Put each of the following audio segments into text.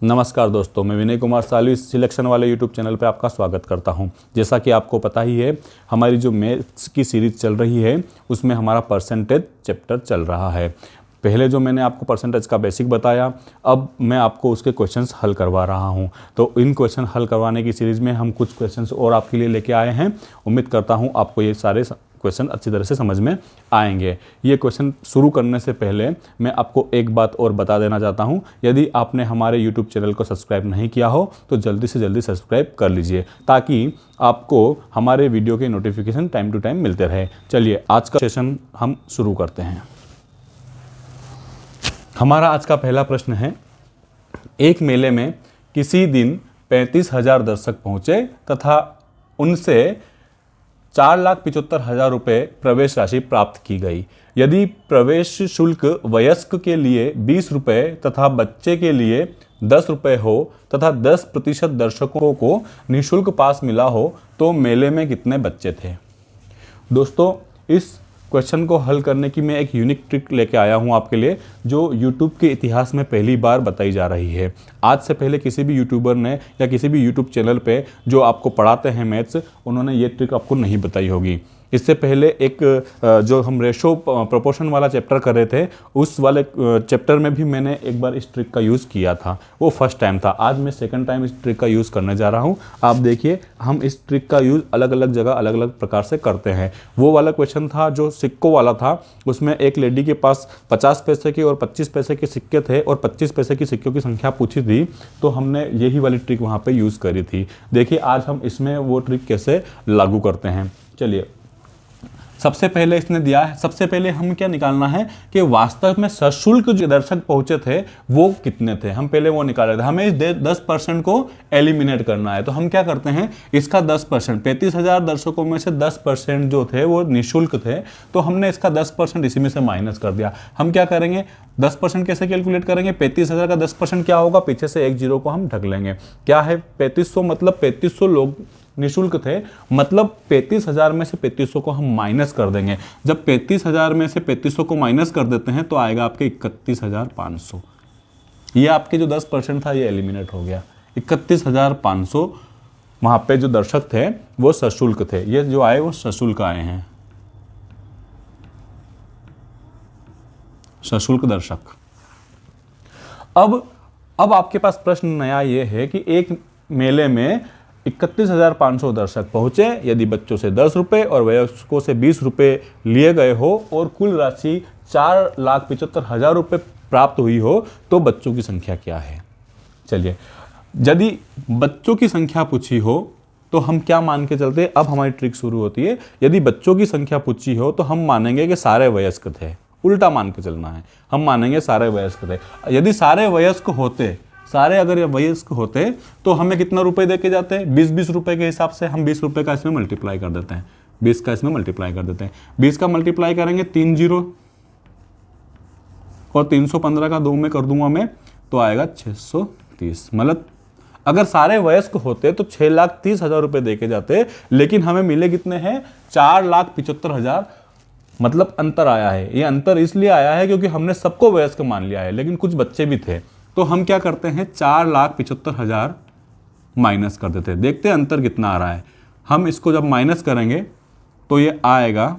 नमस्कार दोस्तों, मैं विनय कुमार सालवी सिलेक्शन वाले यूट्यूब चैनल पर आपका स्वागत करता हूं। जैसा कि आपको पता ही है, हमारी जो मैथ्स की सीरीज़ चल रही है उसमें हमारा परसेंटेज चैप्टर चल रहा है। पहले जो मैंने आपको परसेंटेज का बेसिक बताया, अब मैं आपको उसके क्वेश्चंस हल करवा रहा हूं। तो इन क्वेश्चन हल करवाने की सीरीज़ में हम कुछ क्वेश्चंस और आपके लिए लेके आए हैं। उम्मीद करता हूं आपको ये सारे क्वेश्चन अच्छी तरह से समझ में आएंगे। ये क्वेश्चन शुरू करने से पहले मैं आपको एक बात और बता देना चाहता हूं। यदि आपने हमारे यूट्यूब चैनल को सब्सक्राइब नहीं किया हो तो जल्दी से जल्दी सब्सक्राइब कर लीजिए, ताकि आपको हमारे वीडियो के नोटिफिकेशन टाइम टू टाइम मिलते रहे। चलिए आज का सेशन हम शुरू करते हैं। हमारा आज का पहला प्रश्न है, एक मेले में किसी दिन 35,000 दर्शक पहुंचे तथा उनसे 4,75,000 रुपये प्रवेश राशि प्राप्त की गई। यदि प्रवेश शुल्क वयस्क के लिए 20 रुपये तथा बच्चे के लिए 10 रुपये हो तथा 10% दर्शकों को निःशुल्क पास मिला हो तो मेले में कितने बच्चे थे। दोस्तों, इस क्वेश्चन को हल करने की मैं एक यूनिक ट्रिक लेके आया हूं आपके लिए, जो यूट्यूब के इतिहास में पहली बार बताई जा रही है। आज से पहले किसी भी यूट्यूबर ने या किसी भी यूट्यूब चैनल पे जो आपको पढ़ाते हैं मैथ्स, उन्होंने ये ट्रिक आपको नहीं बताई होगी। इससे पहले एक जो हम रेशो प्रोपोर्शन वाला चैप्टर कर रहे थे, उस वाले चैप्टर में भी मैंने एक बार इस ट्रिक का यूज़ किया था। वो फर्स्ट टाइम था। आज मैं सेकंड टाइम इस ट्रिक का यूज़ करने जा रहा हूँ। आप देखिए, हम इस ट्रिक का यूज़ अलग अलग जगह अलग अलग प्रकार से करते हैं। वो वाला क्वेश्चन था जो सिक्कों वाला था, उसमें एक लेडी के पास 50 पैसे के और 25 पैसे के सिक्के थे और 25 पैसे की सिक्कों की संख्या पूछी थी, तो हमने यही वाली ट्रिक वहाँ पर यूज़ करी थी। देखिए आज हम इसमें वो ट्रिक कैसे लागू करते हैं। चलिए, सबसे पहले इसने दिया है, सबसे पहले हम क्या निकालना है कि वास्तव में सशुल्क जो दर्शक पहुंचे थे वो कितने थे। हम पहले वो निकाल रहे थे। हमें इस 10% को एलिमिनेट करना है। तो हम क्या करते हैं, इसका 10%, 35,000 दर्शकों में से 10% जो थे वो निःशुल्क थे, तो हमने इसका 10% इसी में से माइनस कर दिया। हम क्या करेंगे, 10% कैसे कैलकुलेट करेंगे, 35,000 का 10% क्या होगा, पीछे से एक जीरो को हम ढक लेंगे। क्या है 3500, मतलब 3500 लोग निःशुल्क थे, मतलब 35,000 में से 3500 को हम माइनस कर देंगे। जब 35,000 में से 3500 को माइनस कर देते हैं तो आएगा आपके 31,500। ये आपके जो 10% था ये एलिमिनेट हो गया। 31,500 वहाँ पे जो दर्शक थे वो सशुल्क थे। ये जो आए वो सशुल्क आए हैं, सशुल्क दर्शक। अब आपके पास प्रश्न नया ये है कि एक मेले में 31,500 दर्शक पहुंचे, यदि बच्चों से 10 रुपये और वयस्कों से 20 रुपये लिए गए हो और कुल राशि 4,75,000 रुपये प्राप्त हुई हो तो बच्चों की संख्या क्या है। चलिए, यदि बच्चों की संख्या पूछी हो तो हम क्या मान के चलते हैं, अब हमारी ट्रिक शुरू होती है। यदि बच्चों की संख्या पूछी हो तो हम मानेंगे कि सारे वयस्क थे। उल्टा मान के चलना है, हम मानेंगे सारे वयस्क थे। यदि सारे वयस्क होते, सारे अगर ये वयस्क होते तो हमें कितना रुपए दे के जाते हैं, 20-20 रुपए के हिसाब से हम 20 रुपए का इसमें मल्टीप्लाई कर देते हैं। 20 का इसमें मल्टीप्लाई कर देते हैं। 20 का मल्टीप्लाई करेंगे 3 जीरो और 315 का 2 में कर दूंगा मैं, तो आएगा 630। मतलब अगर सारे वयस्क होते तो 6,30,000 रुपये दे के जाते, लेकिन हमें मिले कितने हैं, 4,75,000। मतलब अंतर आया है। ये अंतर इसलिए आया है क्योंकि हमने सबको वयस्क मान लिया है, लेकिन कुछ बच्चे भी थे। तो हम क्या करते हैं, 4,75,000 माइनस कर देते हैं। देखते हैं अंतर कितना आ रहा है। हम इसको जब माइनस करेंगे तो ये आएगा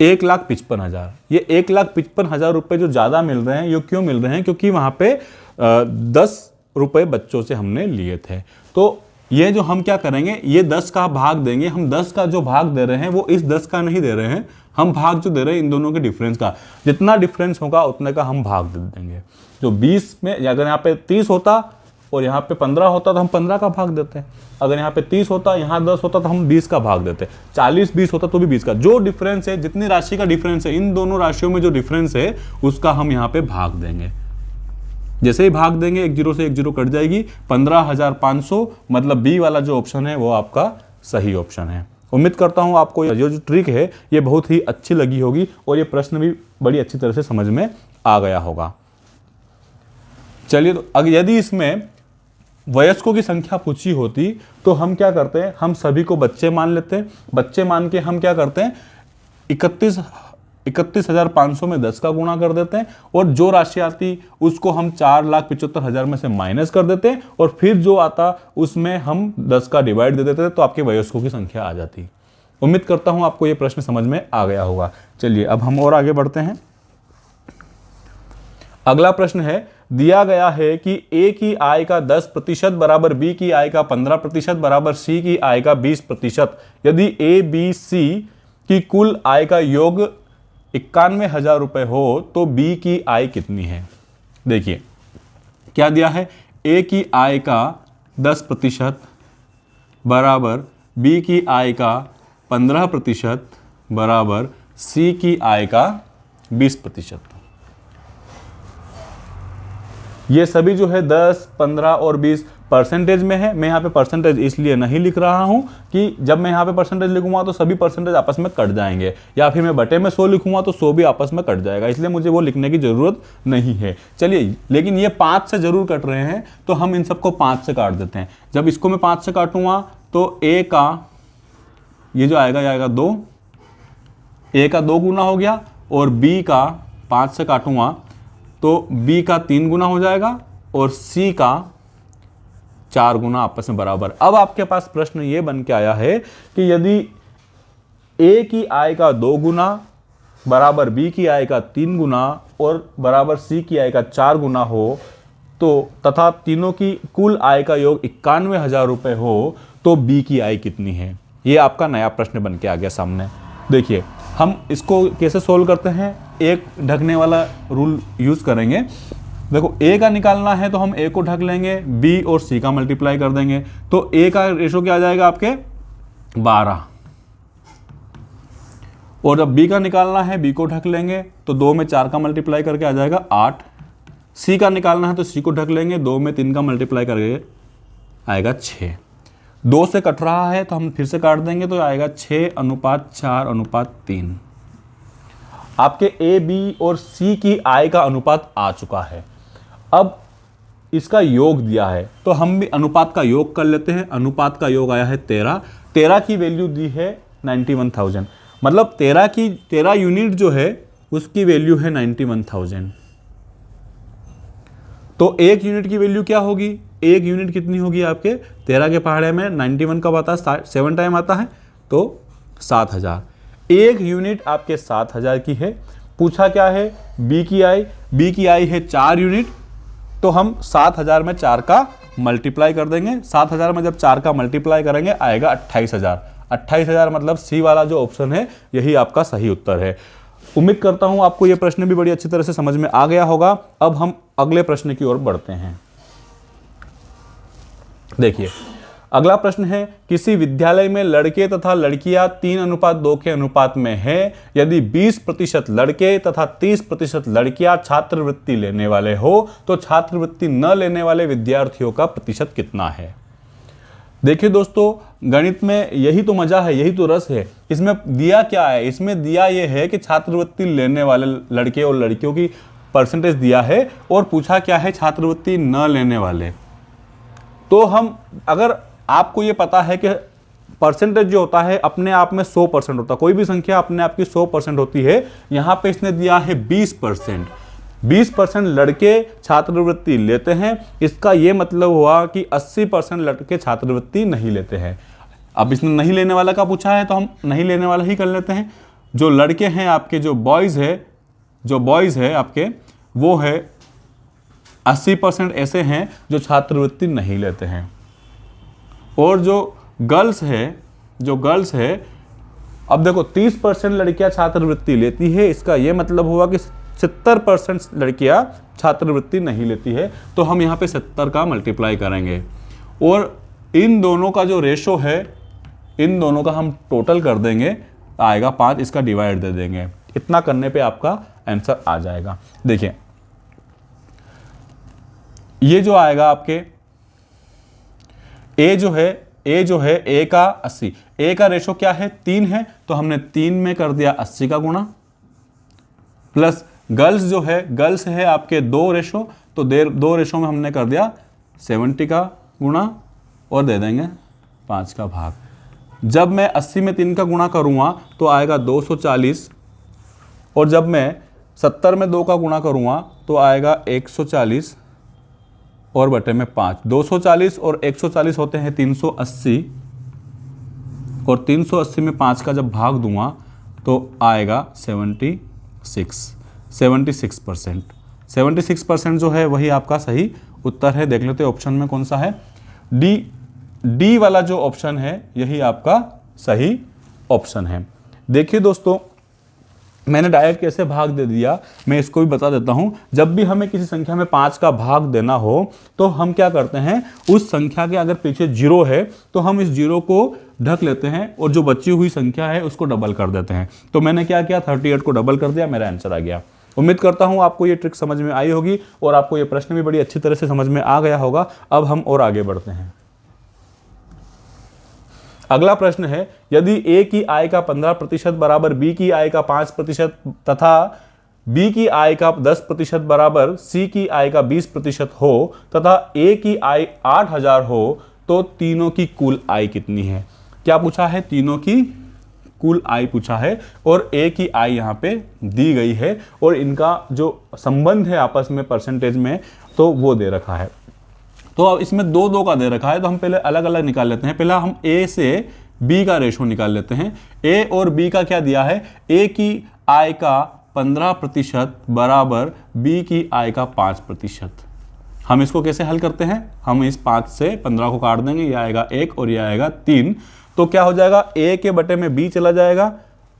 1,55,000। ये 1,55,000 रुपये जो ज़्यादा मिल रहे हैं, ये क्यों मिल रहे हैं, क्योंकि वहाँ पे 10 रुपये बच्चों से हमने लिए थे। तो ये जो हम क्या करेंगे, ये 10 का भाग देंगे। हम 10 का जो भाग दे रहे हैं वो इस 10 का नहीं दे रहे हैं, हम भाग जो दे रहे हैं इन दोनों के डिफरेंस का। जितना डिफरेंस होगा उतने का हम भाग दे देंगे। जो 20 में, अगर यहाँ पे 30 होता और यहाँ पे 15 होता तो हम 15 का भाग देते हैं। अगर यहाँ पे 30 होता, यहाँ 10 होता तो हम 20 का भाग देते। 40-20 होता तो भी 20 का। जो डिफरेंस है, जितनी राशि का डिफरेंस है, इन दोनों राशियों में जो डिफरेंस है उसका हम यहाँ पे भाग देंगे। जैसे ही भाग देंगे, एक जीरो से एक जीरो कट जाएगी, 15,500। मतलब बी वाला जो ऑप्शन है वो आपका सही ऑप्शन है। उम्मीद करता हूं आपको ये जो ट्रिक है ये बहुत ही अच्छी लगी होगी और ये प्रश्न भी बड़ी अच्छी तरह से समझ में आ गया होगा। चलिए, तो अगर यदि इसमें वयस्कों की संख्या पूछी होती तो हम क्या करते हैं, हम सभी को बच्चे मान लेते हैं। बच्चे मान के हम क्या करते हैं, 31,500 में 10 का गुणा कर देते हैं और जो राशि आती उसको हम 4,75,000 में से माइनस कर देते हैं और फिर जो आता उसमें हम 10 का डिवाइड दे देते थे, तो आपके वयस्कों की संख्या आ जाती। उम्मीद करता हूं आपको ये प्रश्न समझ में आ गया होगा। चलिए अब हम और आगे बढ़ते हैं। अगला प्रश्न है, दिया गया है कि ए की आय का 10% बराबर बी की आय का 15% बराबर सी की आय का 20%। यदि ए बी सी की कुल आय का योग 91,000 रुपए हो तो बी की आय कितनी है। देखिए क्या दिया है, ए की आय का 10% बराबर बी की आय का 15% बराबर सी की आय का 20%। ये सभी जो है 10, 15 और 20 परसेंटेज में है। मैं यहाँ पे परसेंटेज इसलिए नहीं लिख रहा हूँ कि जब मैं यहाँ पे परसेंटेज लिखूंगा तो सभी परसेंटेज आपस में कट जाएंगे, या फिर मैं बटे में 100 लिखूंगा तो 100 भी आपस में कट जाएगा, इसलिए मुझे वो लिखने की जरूरत नहीं है। चलिए, लेकिन ये 5 से जरूर कट रहे हैं तो हम इन सबको 5 से काट देते हैं। जब इसको मैं 5 से काटूंगा तो ए का ये जो आएगा 2, ए का 2 गुना हो गया और बी का 5 से काटूंगा तो बी का 3 गुना हो जाएगा और सी का 4 गुना आपस में बराबर। अब आपके पास प्रश्न ये बन के आया है कि यदि ए की आय का 2 गुना बराबर बी की आय का 3 गुना और बराबर सी की आय का 4 गुना हो तो तथा तीनों की कुल आय का योग 91,000 रुपए हो तो बी की आय कितनी है। ये आपका नया प्रश्न बन के आ गया सामने। देखिए हम इसको कैसे सोल्व करते हैं, एक ढकने वाला रूल यूज करेंगे। देखो ए का निकालना है तो हम ए को ढक लेंगे, बी और सी का मल्टीप्लाई कर देंगे तो ए का रेशो क्या आ जाएगा आपके 12, और जब बी का निकालना है बी को ढक लेंगे तो 2 में 4 का मल्टीप्लाई करके आ जाएगा 8। सी का निकालना है तो सी को ढक लेंगे, 2 में 3 का मल्टीप्लाई करके आएगा 6। 2 से कट रहा है तो हम फिर से काट देंगे तो आएगा 6:4:3। आपके ए बी और सी की आय का अनुपात आ चुका है। अब इसका योग दिया है तो हम भी अनुपात का योग कर लेते हैं। अनुपात का योग आया है 13 की वैल्यू दी है 91,000, मतलब 13 यूनिट जो है उसकी वैल्यू है 91,000। तो एक यूनिट की वैल्यू क्या होगी, एक यूनिट कितनी होगी आपके 13 के पहाड़े में 91 कब आता है, 7 टाइम आता है तो 7,000। एक यूनिट आपके 7,000 की है। पूछा क्या है, बी की आई है 4 यूनिट, तो हम 7,000 में 4 का मल्टीप्लाई कर देंगे। 7,000 में जब 4 का मल्टीप्लाई करेंगे आएगा 28,000। 28,000 मतलब सी वाला जो ऑप्शन है यही आपका सही उत्तर है। उम्मीद करता हूं आपको यह प्रश्न भी बड़ी अच्छी तरह से समझ में आ गया होगा। अब हम अगले प्रश्न की ओर बढ़ते हैं। देखिए अगला प्रश्न है, किसी विद्यालय में लड़के तथा लड़कियां 3:2 के अनुपात में हैं। यदि 20% लड़के तथा 30% लड़कियां छात्रवृत्ति लेने वाले हो तो छात्रवृत्ति न लेने वाले विद्यार्थियों का प्रतिशत कितना है। देखिए दोस्तों, गणित में यही तो मजा है, यही तो रस है। इसमें दिया क्या है, इसमें दिया यह है कि छात्रवृत्ति लेने वाले लड़के और लड़कियों की परसेंटेज दिया है और पूछा क्या है, छात्रवृत्ति न लेने वाले। तो हम, अगर आपको ये पता है कि परसेंटेज जो होता है अपने आप में 100% होता है, कोई भी संख्या अपने आप की 100% होती है। यहां पे इसने दिया है 20%। 20% लड़के छात्रवृत्ति लेते हैं, इसका यह मतलब हुआ कि 80% लड़के छात्रवृत्ति नहीं लेते हैं। अब इसने नहीं लेने वाला का पूछा है तो हम नहीं लेने वाला ही कर लेते हैं। जो लड़के हैं आपके, जो बॉयज़ है आपके, वो है 80% ऐसे हैं जो छात्रवृत्ति नहीं लेते हैं, और जो गर्ल्स है, अब देखो 30% लड़कियां छात्रवृत्ति लेती है, इसका यह मतलब हुआ कि 70% लड़कियां छात्रवृत्ति नहीं लेती है। तो हम यहाँ पे 70 का मल्टीप्लाई करेंगे और इन दोनों का जो रेशो है, इन दोनों का हम टोटल कर देंगे, आएगा 5, इसका डिवाइड दे देंगे। इतना करने पे आपका आंसर आ जाएगा। देखिए ये जो आएगा आपके ए जो है ए का 80, ए का रेशो क्या है 3 है, तो हमने 3 में कर दिया 80 का गुणा, प्लस गर्ल्स है आपके 2 रेशो, तो 2 रेशो में हमने कर दिया 70 का गुणा और दे देंगे 5 का भाग। जब मैं 80 में 3 का गुणा करूंगा तो आएगा 240 और जब मैं 70 में 2 का गुणा करूँगा तो आएगा 140 और बटे में 5। 240 और 140 होते हैं 380 और 380 में 5 का जब भाग दूंगा तो आएगा 76%। 76% जो है वही आपका सही उत्तर है। देख लेते हैं ऑप्शन में कौन सा है। डी वाला जो ऑप्शन है यही आपका सही ऑप्शन है। देखिए दोस्तों, मैंने डायरेक्ट कैसे भाग दे दिया, मैं इसको भी बता देता हूं। जब भी हमें किसी संख्या में 5 का भाग देना हो तो हम क्या करते हैं, उस संख्या के अगर पीछे 0 है तो हम इस 0 को ढक लेते हैं और जो बची हुई संख्या है उसको डबल कर देते हैं। तो मैंने क्या किया, 38 को डबल कर दिया, मेरा आंसर आ गया। उम्मीद करता हूं आपको ये ट्रिक समझ में आई होगी और आपको ये प्रश्न भी बड़ी अच्छी तरह से समझ में आ गया होगा। अब हम और आगे बढ़ते हैं। अगला प्रश्न है, यदि A की आय का 15% बराबर B की आय का 5% तथा B की आय का 10% बराबर C की आय का 20% हो तथा A की आय 8000 हो तो तीनों की कुल आय कितनी है। क्या पूछा है, तीनों की कुल आय पूछा है और A की आय यहाँ पे दी गई है और इनका जो संबंध है आपस में परसेंटेज में तो वो दे रखा है। तो अब इसमें 2-2 का दे रखा है तो हम पहले अलग अलग निकाल लेते हैं। पहला हम A से B का रेशो निकाल लेते हैं। A और B का क्या दिया है, A की आय का 15% बराबर B की आय का 5%। हम इसको कैसे हल करते हैं, हम इस 5 से 15 को काट देंगे, ये आएगा 1 और ये आएगा 3। तो क्या हो जाएगा, A के बटे में B चला जाएगा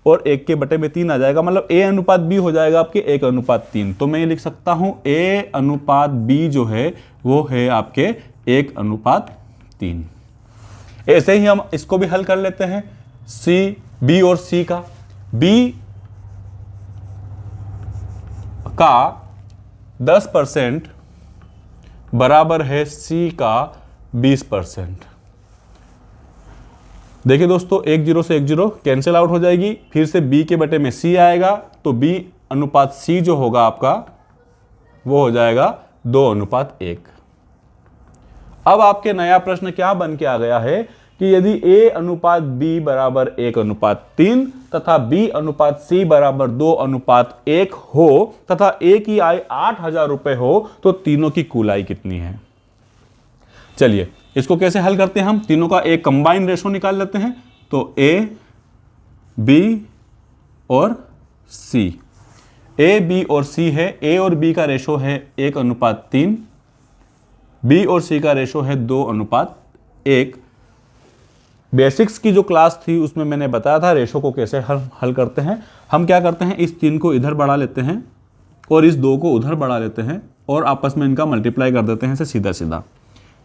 और 1 के बटे में 3 आ जाएगा, मतलब A अनुपात B हो जाएगा आपके 1 अनुपात 3। तो मैं ये लिख सकता हूं A अनुपात B जो है वो है आपके 1 अनुपात 3। ऐसे ही हम इसको भी हल कर लेते हैं, B और C का। B का 10% बराबर है C का 20%। देखिए दोस्तों, 1 0 से 1 0 कैंसिल आउट हो जाएगी, फिर से B के बटे में C आएगा तो B अनुपात C जो होगा आपका वो हो जाएगा 2 अनुपात 1। अब आपके नया प्रश्न क्या बन के आ गया है कि यदि A अनुपात B बराबर 1 अनुपात 3 तथा B अनुपात C बराबर 2 अनुपात 1 हो तथा A की आय 8000 रुपए हो तो तीनों की कुल आय कितनी है। चलिए इसको कैसे हल करते हैं, हम तीनों का एक कंबाइन रेशो निकाल लेते हैं। तो A, B और C, A, B और C है। A और B का रेशो है 1 अनुपात 3, B और C का रेशो है 2 अनुपात 1। बेसिक्स की जो क्लास थी उसमें मैंने बताया था रेशो को कैसे हल करते हैं। हम क्या करते हैं, इस 3 को इधर बढ़ा लेते हैं और इस 2 को उधर बढ़ा लेते हैं और आपस में इनका मल्टीप्लाई कर देते हैं।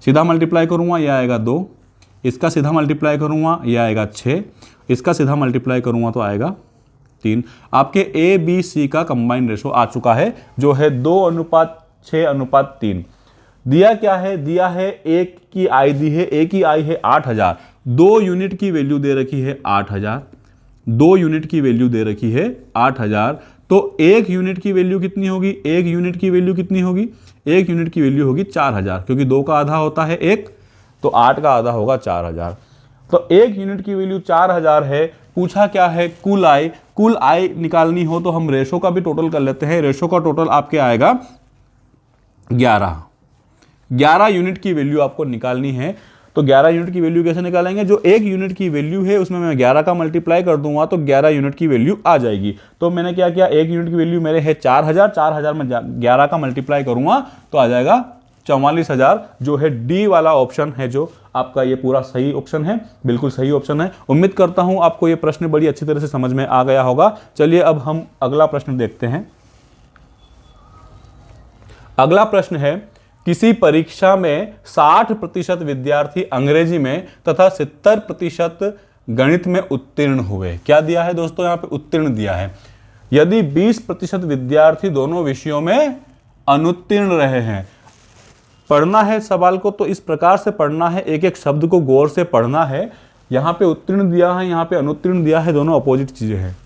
सीधा मल्टीप्लाई करूंगा यह आएगा 2, इसका सीधा मल्टीप्लाई करूंगा यह आएगा 6, इसका सीधा मल्टीप्लाई करूंगा तो आएगा 3। आपके A, B, C का कंबाइंड रेशो आ चुका है जो है 2 अनुपात 6 अनुपात 3। दिया क्या है, दिया है A की आय दी है, A की आय है 8000, 2 यूनिट की वैल्यू दे रखी है 8000, 2 यूनिट की वैल्यू दे रखी है 8000। तो 1 यूनिट की वैल्यू कितनी होगी, 1 यूनिट की वैल्यू कितनी होगी, 1 यूनिट की वैल्यू होगी 4000, क्योंकि 2 का आधा होता है 1 तो 8 का आधा होगा 4000। तो 1 यूनिट की वैल्यू 4000 है। पूछा क्या है, कुल आय निकालनी हो तो हम रेशो का भी टोटल कर लेते हैं। रेशो का टोटल आपके आएगा 11 यूनिट की वैल्यू आपको निकालनी है। तो 11 यूनिट की वैल्यू कैसे निकालेंगे, जो 1 यूनिट की वैल्यू है उसमें मैं 11 का मल्टीप्लाई कर दूंगा तो 11 यूनिट की वैल्यू आ जाएगी। तो मैंने क्या किया, 1 यूनिट की वैल्यू मेरे है 4000 में 11 का मल्टीप्लाई करूंगा तो आ जाएगा 44000, जो है डी वाला ऑप्शन है जो आपका ये पूरा सही ऑप्शन है, बिल्कुल सही ऑप्शन है। उम्मीद करता हूं आपको ये प्रश्न बड़ी अच्छी तरह से समझ में आ गया होगा। चलिए अब हम अगला प्रश्न देखते हैं। अगला प्रश्न है, किसी परीक्षा में 60% विद्यार्थी अंग्रेजी में तथा 70% गणित में उत्तीर्ण हुए। क्या दिया है दोस्तों, यहां पे उत्तीर्ण दिया है। यदि 20% विद्यार्थी दोनों विषयों में अनुत्तीर्ण रहे हैं। पढ़ना है सवाल को तो इस प्रकार से पढ़ना है, एक एक शब्द को गौर से पढ़ना है। यहां पे उत्तीर्ण दिया है, यहां पे अनुत्तीर्ण दिया है, दोनों अपोजिट चीजें हैं।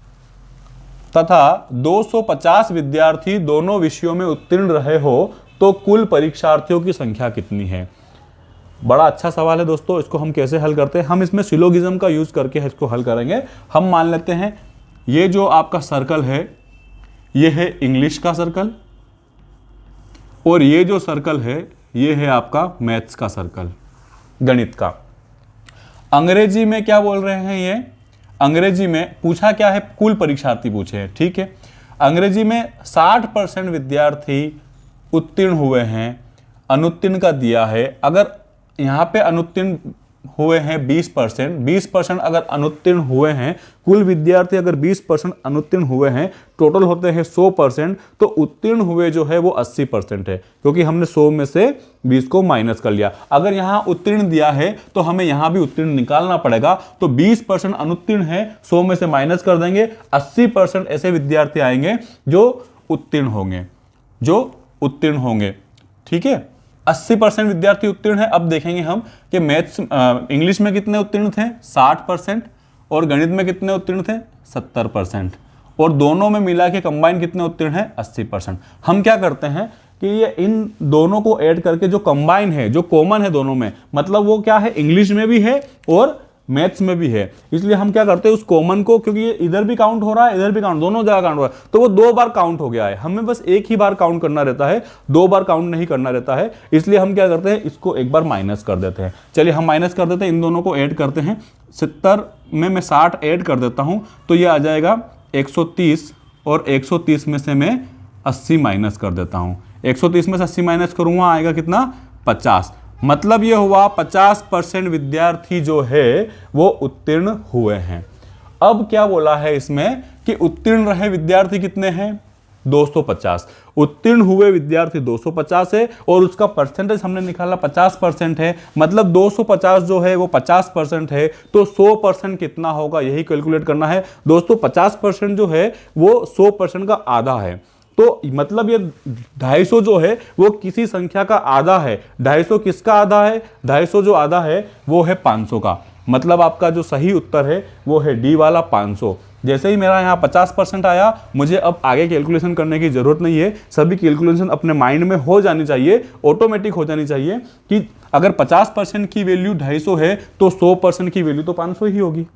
तथा 250 विद्यार्थी दोनों विषयों में उत्तीर्ण रहे हो तो कुल परीक्षार्थियों की संख्या कितनी है। बड़ा अच्छा सवाल है दोस्तों, इसको हम कैसे हल करते हैं, हम इसमें सिलोगिज्म का यूज करके इसको हल करेंगे। हम मान लेते हैं ये जो आपका सर्कल है ये है इंग्लिश का सर्कल, और ये जो सर्कल है ये है आपका मैथ्स का सर्कल, गणित का। अंग्रेजी में क्या बोल रहे हैं ये? अंग्रेजी में पूछा क्या है? कुल परीक्षार्थी पूछे हैं, ठीक है। अंग्रेजी में 60% विद्यार्थी उत्तीर्ण हुए हैं, अनुत्तीर्ण का दिया है। अगर यहाँ पे अनुत्तीर्ण हुए हैं 20% अगर अनुत्तीर्ण हुए हैं, कुल विद्यार्थी अगर 20% अनुत्तीर्ण हुए हैं, टोटल होते हैं 100%, तो उत्तीर्ण हुए जो है वो 80% है, क्योंकि हमने 100 में से 20 को माइनस कर लिया। अगर यहाँ उत्तीर्ण दिया है तो हमें यहाँ भी उत्तीर्ण निकालना पड़ेगा, तो 20% अनुत्तीर्ण है, 100 में से माइनस कर देंगे, 80% ऐसे विद्यार्थी आएंगे जो उत्तीर्ण होंगे, ठीक है। 80% विद्यार्थी उत्तीर्ण है। अब देखेंगे हम कि मैथ्स इंग्लिश में कितने उत्तीर्ण थे? 60%, और गणित में कितने उत्तीर्ण थे? 70%, और दोनों में मिला के कंबाइन कितने उत्तीर्ण है? 80%। हम क्या करते हैं कि ये इन दोनों को ऐड करके जो कंबाइन है, जो कॉमन है दोनों में, मतलब वो क्या है, इंग्लिश में भी है और मैथ्स में भी है, इसलिए हम क्या करते हैं उस कॉमन को, क्योंकि ये इधर भी काउंट हो रहा है, इधर भी काउंट, दोनों जगह काउंट हो रहा है, तो वो 2 बार काउंट हो गया है। हमें बस एक ही बार काउंट करना रहता है, 2 बार काउंट नहीं करना रहता है, इसलिए हम क्या करते हैं, इसको एक बार माइनस कर देते हैं। चलिए हम माइनस कर देते हैं, इन दोनों को ऐड करते हैं। 70 में मैं 60 ऐड कर देता हूं, तो ये आ जाएगा 130, और 130 में से मैं 80 माइनस कर देता हूं। 130 में से 80 माइनस करूंगा, आएगा कितना? 50। मतलब ये हुआ 50% विद्यार्थी जो है वो उत्तीर्ण हुए हैं। अब क्या बोला है इसमें कि उत्तीर्ण रहे विद्यार्थी कितने हैं? 250। उत्तीर्ण हुए विद्यार्थी 250 है, और उसका परसेंटेज हमने निकाला 50% है, मतलब 250 जो है वो 50% है, तो 100% कितना होगा यही कैलकुलेट करना है। दोस्तों 50% जो है वो 100% का आधा है, तो मतलब ये 250 जो है वो किसी संख्या का आधा है। 250 किसका आधा है? 250 जो आधा है वो है 500 का। मतलब आपका जो सही उत्तर है वो है डी वाला 500। जैसे ही मेरा यहाँ 50% आया, मुझे अब आगे कैलकुलेशन करने की जरूरत नहीं है, सभी कैलकुलेशन अपने माइंड में हो जानी चाहिए, ऑटोमेटिक हो जानी चाहिए कि अगर 50% की वैल्यू 250 है तो 100% की वैल्यू तो 500 ही होगी।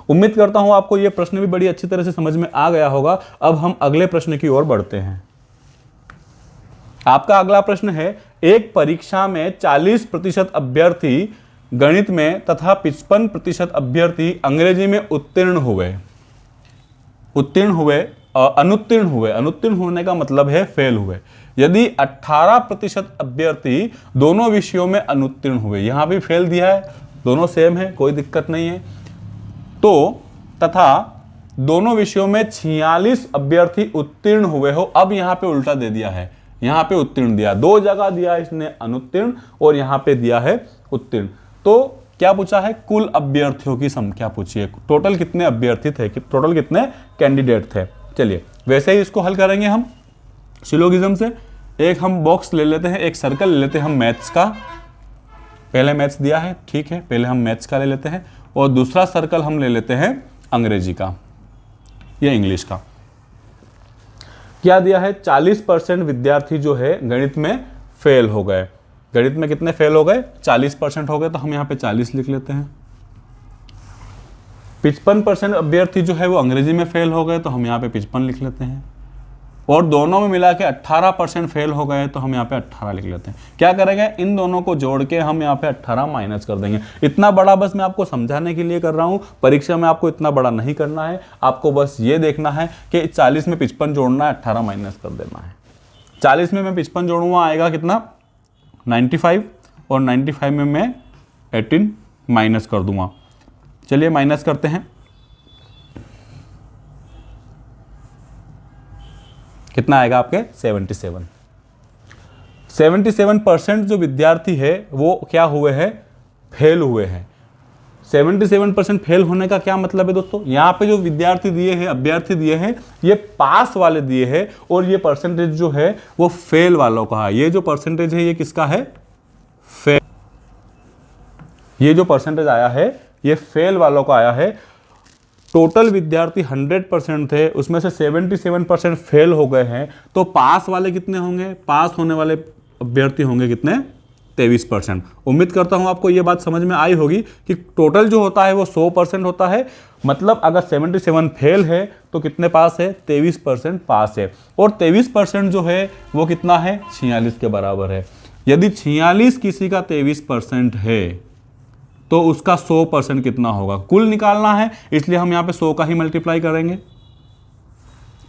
उम्मीद करता हूं आपको यह प्रश्न भी बड़ी अच्छी तरह से समझ में आ गया होगा। अब हम अगले प्रश्न की ओर बढ़ते हैं। आपका अगला प्रश्न है, एक परीक्षा में 40% अभ्यर्थी गणित में तथा 55% अभ्यर्थी अंग्रेजी में उत्तीर्ण हुए। अनुत्तीर्ण होने का मतलब है फेल हुए। यदि 18% अभ्यर्थी दोनों विषयों में अनुत्तीर्ण हुए, यहां भी फेल दिया है, दोनों सेम है, कोई दिक्कत नहीं है, तो तथा दोनों विषयों में 46 अभ्यर्थी उत्तीर्ण हुए हो। अब यहां पे उल्टा दे दिया है, यहां पे उत्तीर्ण दिया, 2 जगह दिया इसने अनुत्तीर्ण और यहां पे दिया है उत्तीर्ण। तो क्या पूछा है? कुल अभ्यर्थियों की संख्या पूछी है, टोटल कितने अभ्यर्थी थे, टोटल कितने कैंडिडेट थे। चलिए वैसे ही इसको हल करेंगे हम सिलोगिज्म से। एक हम बॉक्स ले लेते हैं, एक सर्कल ले लेते हैं हम मैथ्स का, पहले मैथ्स दिया है, ठीक है, पहले हम मैथ्स का ले लेते हैं, और दूसरा सर्कल हम ले लेते हैं अंग्रेजी का या इंग्लिश का। क्या दिया है? 40% विद्यार्थी जो है गणित में फेल हो गए। गणित में कितने फेल हो गए? 40% हो गए, तो हम यहां पे 40 लिख लेते हैं। 55% अभ्यर्थी जो है वो अंग्रेजी में फेल हो गए, तो हम यहां पे 55 लिख लेते हैं, और दोनों में मिला के 18% फेल हो गए, तो हम यहाँ पे 18 लिख लेते हैं। क्या करेंगे? इन दोनों को जोड़ के हम यहाँ पे 18 माइनस कर देंगे। इतना बड़ा बस मैं आपको समझाने के लिए कर रहा हूँ, परीक्षा में आपको इतना बड़ा नहीं करना है, आपको बस ये देखना है कि 40 में 55 जोड़ना है, 18 माइनस कर देना है। 40 में मैं 55 जोड़ूंगा, आएगा कितना? 95, और 95 में मैं 18 माइनस कर दूंगा। चलिए माइनस करते हैं, कितना आएगा आपके? 77। 77% जो विद्यार्थी है वो क्या हुए हैं? फेल हुए हैं। 77% फेल होने का क्या मतलब है दोस्तों? यहाँ पे जो विद्यार्थी दिए हैं, अभ्यर्थी दिए हैं, ये पास वाले दिए हैं, और ये परसेंटेज जो है वो फेल वालों का है। ये जो परसेंटेज है ये किसका है? फेल। ये जो परसेंटेज आया है ये फेल वालों का आया है। टोटल विद्यार्थी 100% थे, उसमें से 77% फेल हो गए हैं, तो पास वाले कितने होंगे? पास होने वाले अभ्यर्थी होंगे कितने? 23%। उम्मीद करता हूं आपको ये बात समझ में आई होगी कि टोटल जो होता है वो 100% होता है। मतलब अगर 77 फेल है तो कितने पास है, 23% पास है। और 23% जो है वो कितना है, 46 के बराबर है। यदि 46 किसी का 23% है तो उसका 100% कितना होगा, कुल निकालना है, इसलिए हम यहाँ पे 100 का ही मल्टीप्लाई करेंगे।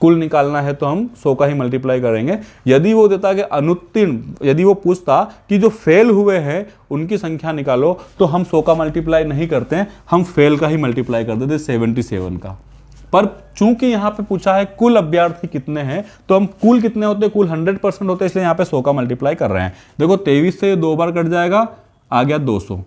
कुल निकालना है तो हम 100 का ही मल्टीप्लाई करेंगे। यदि वो देता कि अनुत्तीर्ण, यदि वो पूछता कि जो फेल हुए हैं उनकी संख्या निकालो, तो हम 100 का मल्टीप्लाई नहीं करते हैं, हम फेल का ही मल्टीप्लाई कर देते 77 का। पर चूंकि यहाँ पे पूछा है कुल अभ्यर्थी कितने हैं, तो हम कुल कितने होते हैं, कुल 100% होते हैं, इसलिए यहाँ पे 100 का मल्टीप्लाई कर रहे हैं। देखो 23 से 2 बार कट जाएगा, आ गया 200।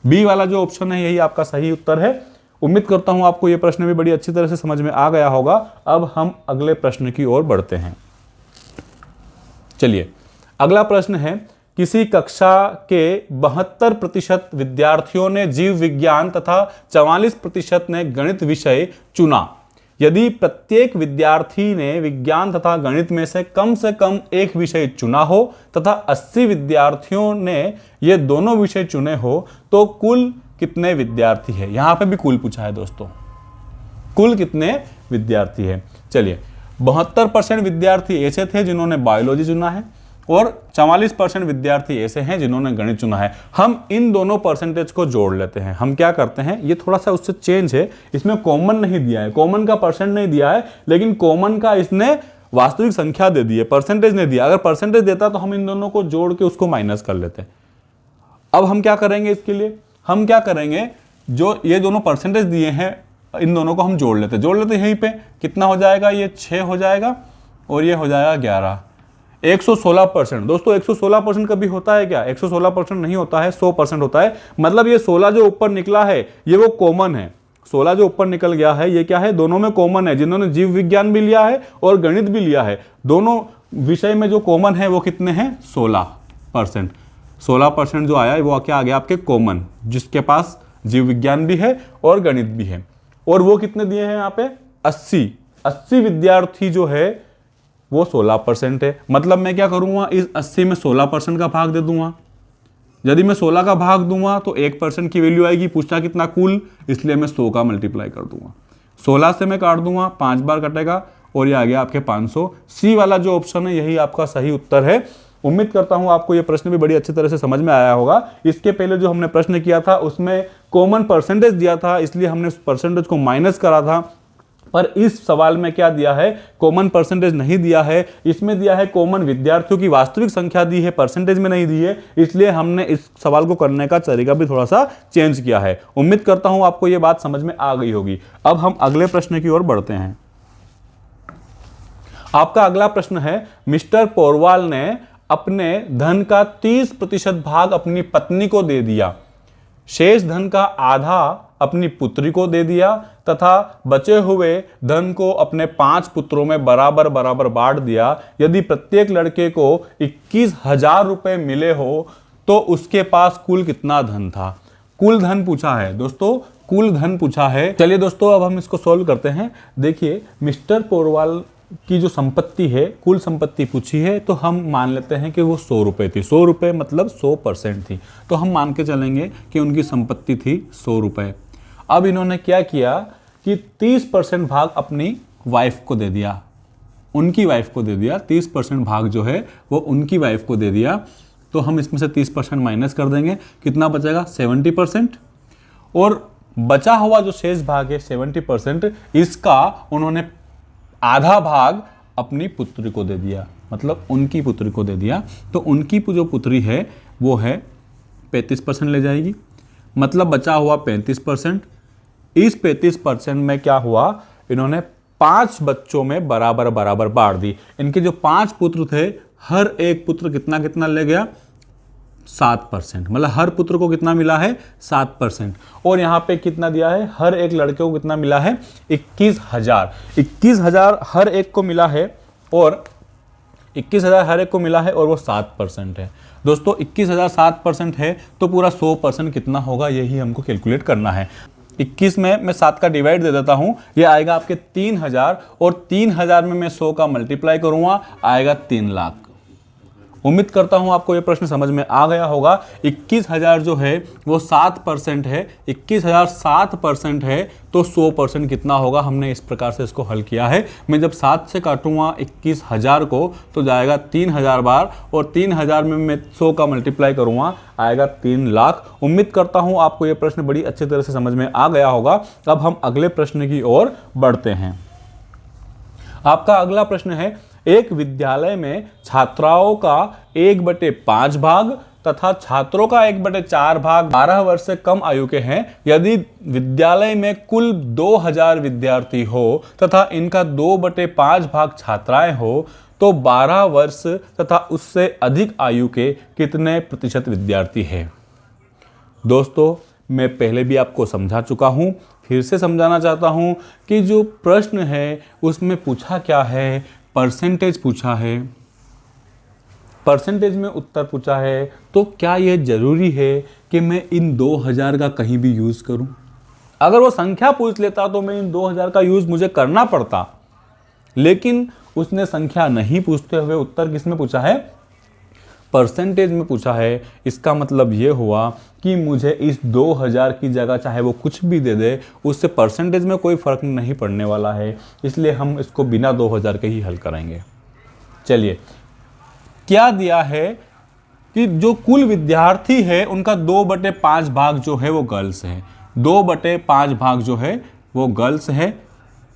बी वाला जो ऑप्शन है यही आपका सही उत्तर है। उम्मीद करता हूं आपको यह प्रश्न भी बड़ी अच्छी तरह से समझ में आ गया होगा। अब हम अगले प्रश्न की ओर बढ़ते हैं। चलिए, अगला प्रश्न है, किसी कक्षा के 72% विद्यार्थियों ने जीव विज्ञान तथा 44% ने गणित विषय चुना। यदि प्रत्येक विद्यार्थी ने विज्ञान तथा गणित में से कम एक विषय चुना हो तथा 80 विद्यार्थियों ने ये दोनों विषय चुने हो, तो कुल कितने विद्यार्थी है। यहां पे भी कुल पूछा है दोस्तों, कुल कितने विद्यार्थी है। चलिए, 72% विद्यार्थी ऐसे थे जिन्होंने बायोलॉजी चुना है और 44% विद्यार्थी ऐसे हैं जिन्होंने गणित चुना है। हम इन दोनों परसेंटेज को जोड़ लेते हैं। हम क्या करते हैं, ये थोड़ा सा उससे चेंज है, इसमें कॉमन नहीं दिया है, कॉमन का परसेंट नहीं दिया है, लेकिन कॉमन का इसने वास्तविक संख्या दे दी है, परसेंटेज नहीं दिया। अगर परसेंटेज देता तो हम इन दोनों को जोड़ के उसको माइनस कर लेते। अब हम क्या करेंगे, इसके लिए हम क्या करेंगे, जो ये दोनों परसेंटेज दिए हैं इन दोनों को हम जोड़ लेते यहीं पे। कितना हो जाएगा, ये 6 हो जाएगा और ये हो जाएगा 11। 116%। दोस्तों 116% कभी होता है क्या, 116% नहीं होता है, 100% होता है। मतलब ये 16 जो ऊपर निकला है ये वो कॉमन है। 16 जो ऊपर निकल गया है ये क्या है, दोनों में कॉमन है। जिन्होंने जीव विज्ञान भी लिया है और गणित भी लिया है, दोनों विषय में जो कॉमन है वो कितने हैं, 16%। 16% जो आया है वो क्या आ गया आपके कॉमन, जिसके पास जीव विज्ञान भी है और गणित भी है। और वो कितने दिए हैं यहाँ पे, 80 विद्यार्थी जो है वो 16% है। मतलब मैं क्या करूंगा, इस 80 में 16% का भाग दे दूंगा। यदि मैं 16 का भाग दूंगा तो 1% की वैल्यू आएगी। पूछता कितना, कुल, इसलिए मैं 100 का मल्टीप्लाई कर दूंगा। 16 से मैं काट दूंगा, 5 बार कटेगा और ये आ गया आपके 500। सी वाला जो ऑप्शन है यही आपका सही उत्तर है। उम्मीद करता हूं आपको ये प्रश्न भी बड़ी अच्छी तरह से समझ में आया होगा। इसके पहले जो हमने प्रश्न किया था उसमें कॉमन परसेंटेज दिया था, इसलिए हमने उस परसेंटेज को माइनस करा था। पर इस सवाल में क्या दिया है, कॉमन परसेंटेज नहीं दिया है, इसमें दिया है कॉमन विद्यार्थियों की वास्तविक संख्या दी है, परसेंटेज में नहीं दी है। इसलिए हमने इस सवाल को करने का तरीका भी थोड़ा सा चेंज किया है। उम्मीद करता हूं आपको ये बात समझ में आ गई होगी। अब हम अगले प्रश्न की ओर बढ़ते हैं। आपका अगला प्रश्न है, मिस्टर पोरवाल ने अपने धन का 30% भाग अपनी पत्नी को दे दिया, शेष धन का आधा अपनी पुत्री को दे दिया तथा बचे हुए धन को अपने 5 पुत्रों में बराबर बराबर बांट दिया। यदि प्रत्येक लड़के को 21,000 रुपए मिले हो तो उसके पास कुल कितना धन था। कुल धन पूछा है दोस्तों, कुल धन पूछा है। चलिए दोस्तों, अब हम इसको सॉल्व करते हैं। देखिए, मिस्टर पोरवाल की जो संपत्ति है, कुल संपत्ति पूछी है, तो हम मान लेते हैं कि वो 100 रुपए थी। 100 रुपए मतलब 100% थी, तो हम मान के चलेंगे कि उनकी संपत्ति थी 100 रुपए। अब इन्होंने क्या किया कि 30% भाग अपनी वाइफ को दे दिया, उनकी वाइफ को दे दिया। 30% भाग जो है वो उनकी वाइफ को दे दिया। तो हम इसमें से 30% माइनस कर देंगे, कितना बचेगा, 70%। और बचा हुआ जो शेष भाग है 70%, इसका उन्होंने आधा भाग अपनी पुत्री को दे दिया, मतलब उनकी पुत्री को दे दिया। तो उनकी जो पुत्री है वो है 35% ले जाएगी, मतलब बचा हुआ 35%। इस 35% में क्या हुआ, इन्होंने 5 बच्चों में बराबर बराबर बांट दी। इनके जो 5 पुत्र थे, हर एक पुत्र कितना कितना ले गया, 7%। मतलब हर पुत्र को कितना मिला है, 7%। और यहाँ पे कितना दिया है, हर एक लड़के को कितना मिला है, 21,000। 21,000 हर एक को मिला है और 21,000 हर एक को मिला है और वो 7% है। दोस्तों 21,000 7% है तो पूरा 100% कितना होगा, यही हमको कैलकुलेट करना है। 21 में मैं 7 का डिवाइड दे देता हूँ, ये आएगा आपके 3,000 और 3,000 में मैं 100 का मल्टीप्लाई करूँगा, आएगा 3 लाख। उम्मीद करता हूं आपको ये प्रश्न समझ में आ गया होगा। 21,000 जो है वो 7% है, 21,000 7% है तो 100% कितना होगा, हमने इस प्रकार से इसको हल किया है। मैं जब 7 से काटूंगा 21,000 को तो जाएगा 3,000 बार, और 3,000 में मैं 100 का मल्टीप्लाई करूंगा आएगा 3 लाख। उम्मीद करता हूं आपको ये प्रश्न बड़ी अच्छी तरह से समझ में आ गया होगा। अब हम अगले प्रश्न की ओर बढ़ते हैं। आपका अगला प्रश्न है, एक विद्यालय में छात्राओं का 1/5 भाग तथा छात्रों का 1/4 भाग 12 वर्ष से कम आयु के हैं। यदि विद्यालय में कुल 2,000 विद्यार्थी हो तथा इनका 2/5 भाग छात्राएं हो तो 12 वर्ष तथा उससे अधिक आयु के कितने प्रतिशत विद्यार्थी हैं? दोस्तों, मैं पहले भी आपको समझा चुका हूं, फिर से समझाना चाहता हूं कि जो प्रश्न है उसमें पूछा क्या है, परसेंटेज पूछा है, परसेंटेज में उत्तर पूछा है, तो क्या यह जरूरी है कि मैं इन 2,000 का कहीं भी यूज करूं? अगर वो संख्या पूछ लेता तो मैं इन 2,000 का यूज मुझे करना पड़ता, लेकिन उसने संख्या नहीं पूछते हुए उत्तर किस में पूछा है, परसेंटेज में पूछा है। इसका मतलब ये हुआ कि मुझे इस 2,000 की जगह चाहे वो कुछ भी दे दे, उससे परसेंटेज में कोई फर्क नहीं पड़ने वाला है, इसलिए हम इसको बिना 2,000 के ही हल करेंगे। चलिए, क्या दिया है कि जो कुल विद्यार्थी है उनका 2/5 भाग जो है वो गर्ल्स है, 2/5 भाग जो है वो गर्ल्स है।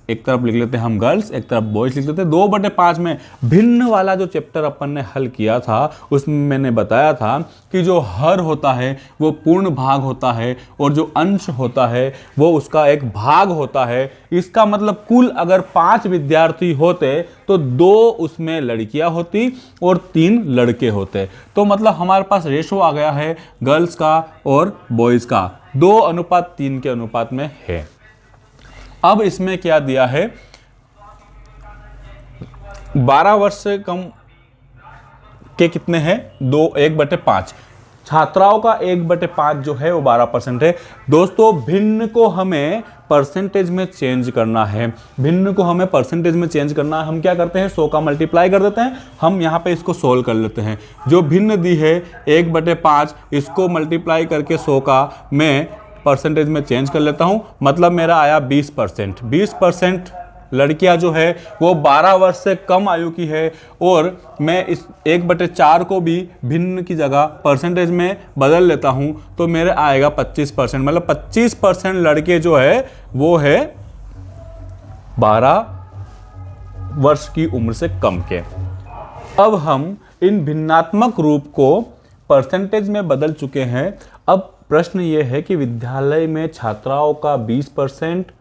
एक तरफ लिख लेते हैं हम गर्ल्स, एक तरफ बॉयज लिख लेते हैं। 2/5 में भिन्न वाला जो चैप्टर अपन ने हल किया था उसमें मैंने बताया था कि जो हर होता है वो पूर्ण भाग होता है और जो अंश होता है वो उसका एक भाग होता है। इसका मतलब कुल अगर 5 विद्यार्थी होते तो 2 उसमें लड़कियां होती और 3 लड़के होते, तो मतलब हमारे पास रेशो आ गया है गर्ल्स का और बॉयज का 2:3 के अनुपात में है। अब इसमें क्या दिया है, 12 वर्ष से कम के कितने हैं, 1/5। छात्राओं का 1/5 जो है वो 12% है। दोस्तों, भिन्न को हमें परसेंटेज में चेंज करना है, भिन्न को हमें परसेंटेज में चेंज करना है। हम क्या करते हैं, 100 का मल्टीप्लाई कर देते हैं। हम यहाँ पे इसको सोल्व कर लेते हैं। जो भिन्न दी है 1/5, इसको मल्टीप्लाई करके 100 का मैं परसेंटेज में चेंज कर लेता हूं, मतलब मेरा आया 20%। 20% लड़कियां जो है वो 12 वर्ष से कम आयु की है, और मैं इस 1/4 को भी भिन्न की जगह परसेंटेज में बदल लेता हूं तो मेरे आएगा 25%, मतलब 25% लड़के जो है वो है 12 वर्ष की उम्र से कम के। अब हम इन भिन्नात्मक रूप को परसेंटेज में बदल चुके हैं। अब प्रश्न ये है कि विद्यालय में छात्राओं का 20%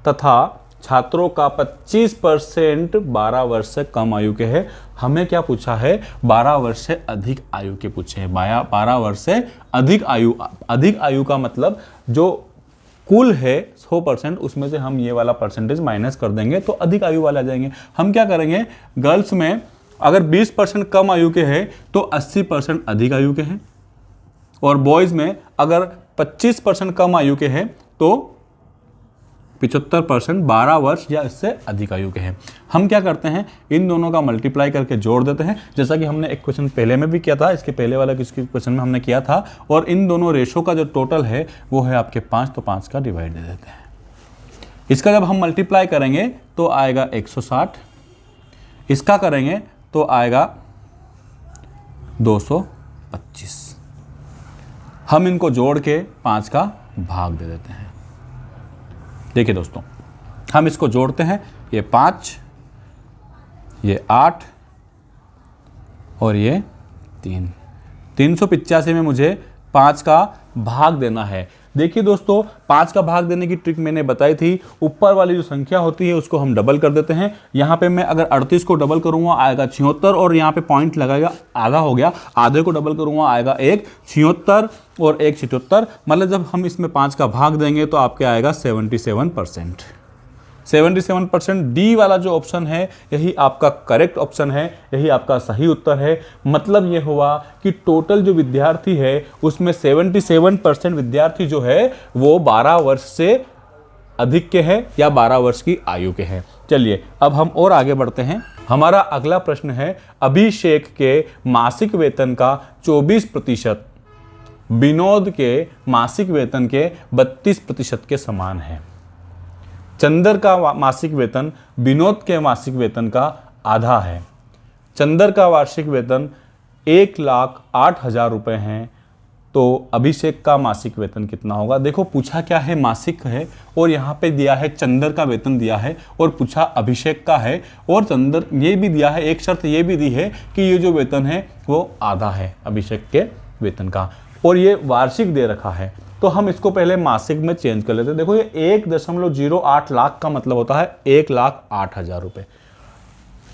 तथा छात्रों का 25% 12 वर्ष से कम आयु के हैं। हमें क्या पूछा है, 12 वर्ष से अधिक आयु के पूछे हैं। 12 वर्ष से अधिक आयु, अधिक आयु का मतलब जो कुल है 100%, उसमें से हम ये वाला परसेंटेज माइनस कर देंगे तो अधिक आयु वाले आ जाएंगे। हम क्या करेंगे, गर्ल्स में अगर 20% कम आयु के हैं तो 80% अधिक आयु के हैं, और बॉयज में अगर 25% कम आयु के हैं तो 75% 12 वर्ष या इससे अधिक आयु के हैं। हम क्या करते हैं, इन दोनों का मल्टीप्लाई करके जोड़ देते हैं, जैसा कि हमने एक क्वेश्चन पहले में भी किया था, इसके पहले वाला किसके क्वेश्चन में हमने किया था। और इन दोनों रेशो का जो टोटल है वो है आपके 5, तो 5 का डिवाइड दे देते हैं। इसका जब हम मल्टीप्लाई करेंगे तो आएगा 160, इसका करेंगे तो आएगा 225। हम इनको जोड़ के 5 का भाग दे देते हैं। देखिए दोस्तों, हम इसको जोड़ते हैं, ये 5, ये 8 और ये 3, 385 में मुझे 5 का भाग देना है। देखिए दोस्तों, 5 का भाग देने की ट्रिक मैंने बताई थी। ऊपर वाली जो संख्या होती है उसको हम डबल कर देते हैं। यहाँ पे मैं अगर 38 को डबल करूँगा आएगा 76, और यहाँ पे पॉइंट लगाएगा, आधा हो गया। आधे को डबल करूँगा आएगा 1, 76 और 1 77, मतलब जब हम इसमें 5 का भाग देंगे तो आपके आएगा 77%। 77% डी वाला जो ऑप्शन है यही आपका करेक्ट ऑप्शन है, यही आपका सही उत्तर है। मतलब ये हुआ कि टोटल जो विद्यार्थी है उसमें 77% विद्यार्थी जो है वो 12 वर्ष से अधिक के हैं या 12 वर्ष की आयु के हैं। चलिए अब हम और आगे बढ़ते हैं। हमारा अगला प्रश्न है, अभिषेक के मासिक वेतन का 24% विनोद के मासिक वेतन के 32% के समान है। चंदर का मासिक वेतन विनोद के मासिक वेतन का आधा है। चंदर का वार्षिक वेतन 1,08,000 रुपये है, तो अभिषेक का मासिक वेतन कितना होगा? देखो पूछा क्या है, मासिक है और यहाँ पे दिया है चंदर का वेतन दिया है और पूछा अभिषेक का है, और चंदर ये भी दिया है, एक शर्त ये भी दी है कि ये जो वेतन है वो आधा है अभिषेक के वेतन का, और ये वार्षिक दे रखा है। तो हम इसको पहले मासिक में चेंज कर लेते हैं। देखो ये 1.08 लाख का मतलब होता है 1,08,000 रुपये।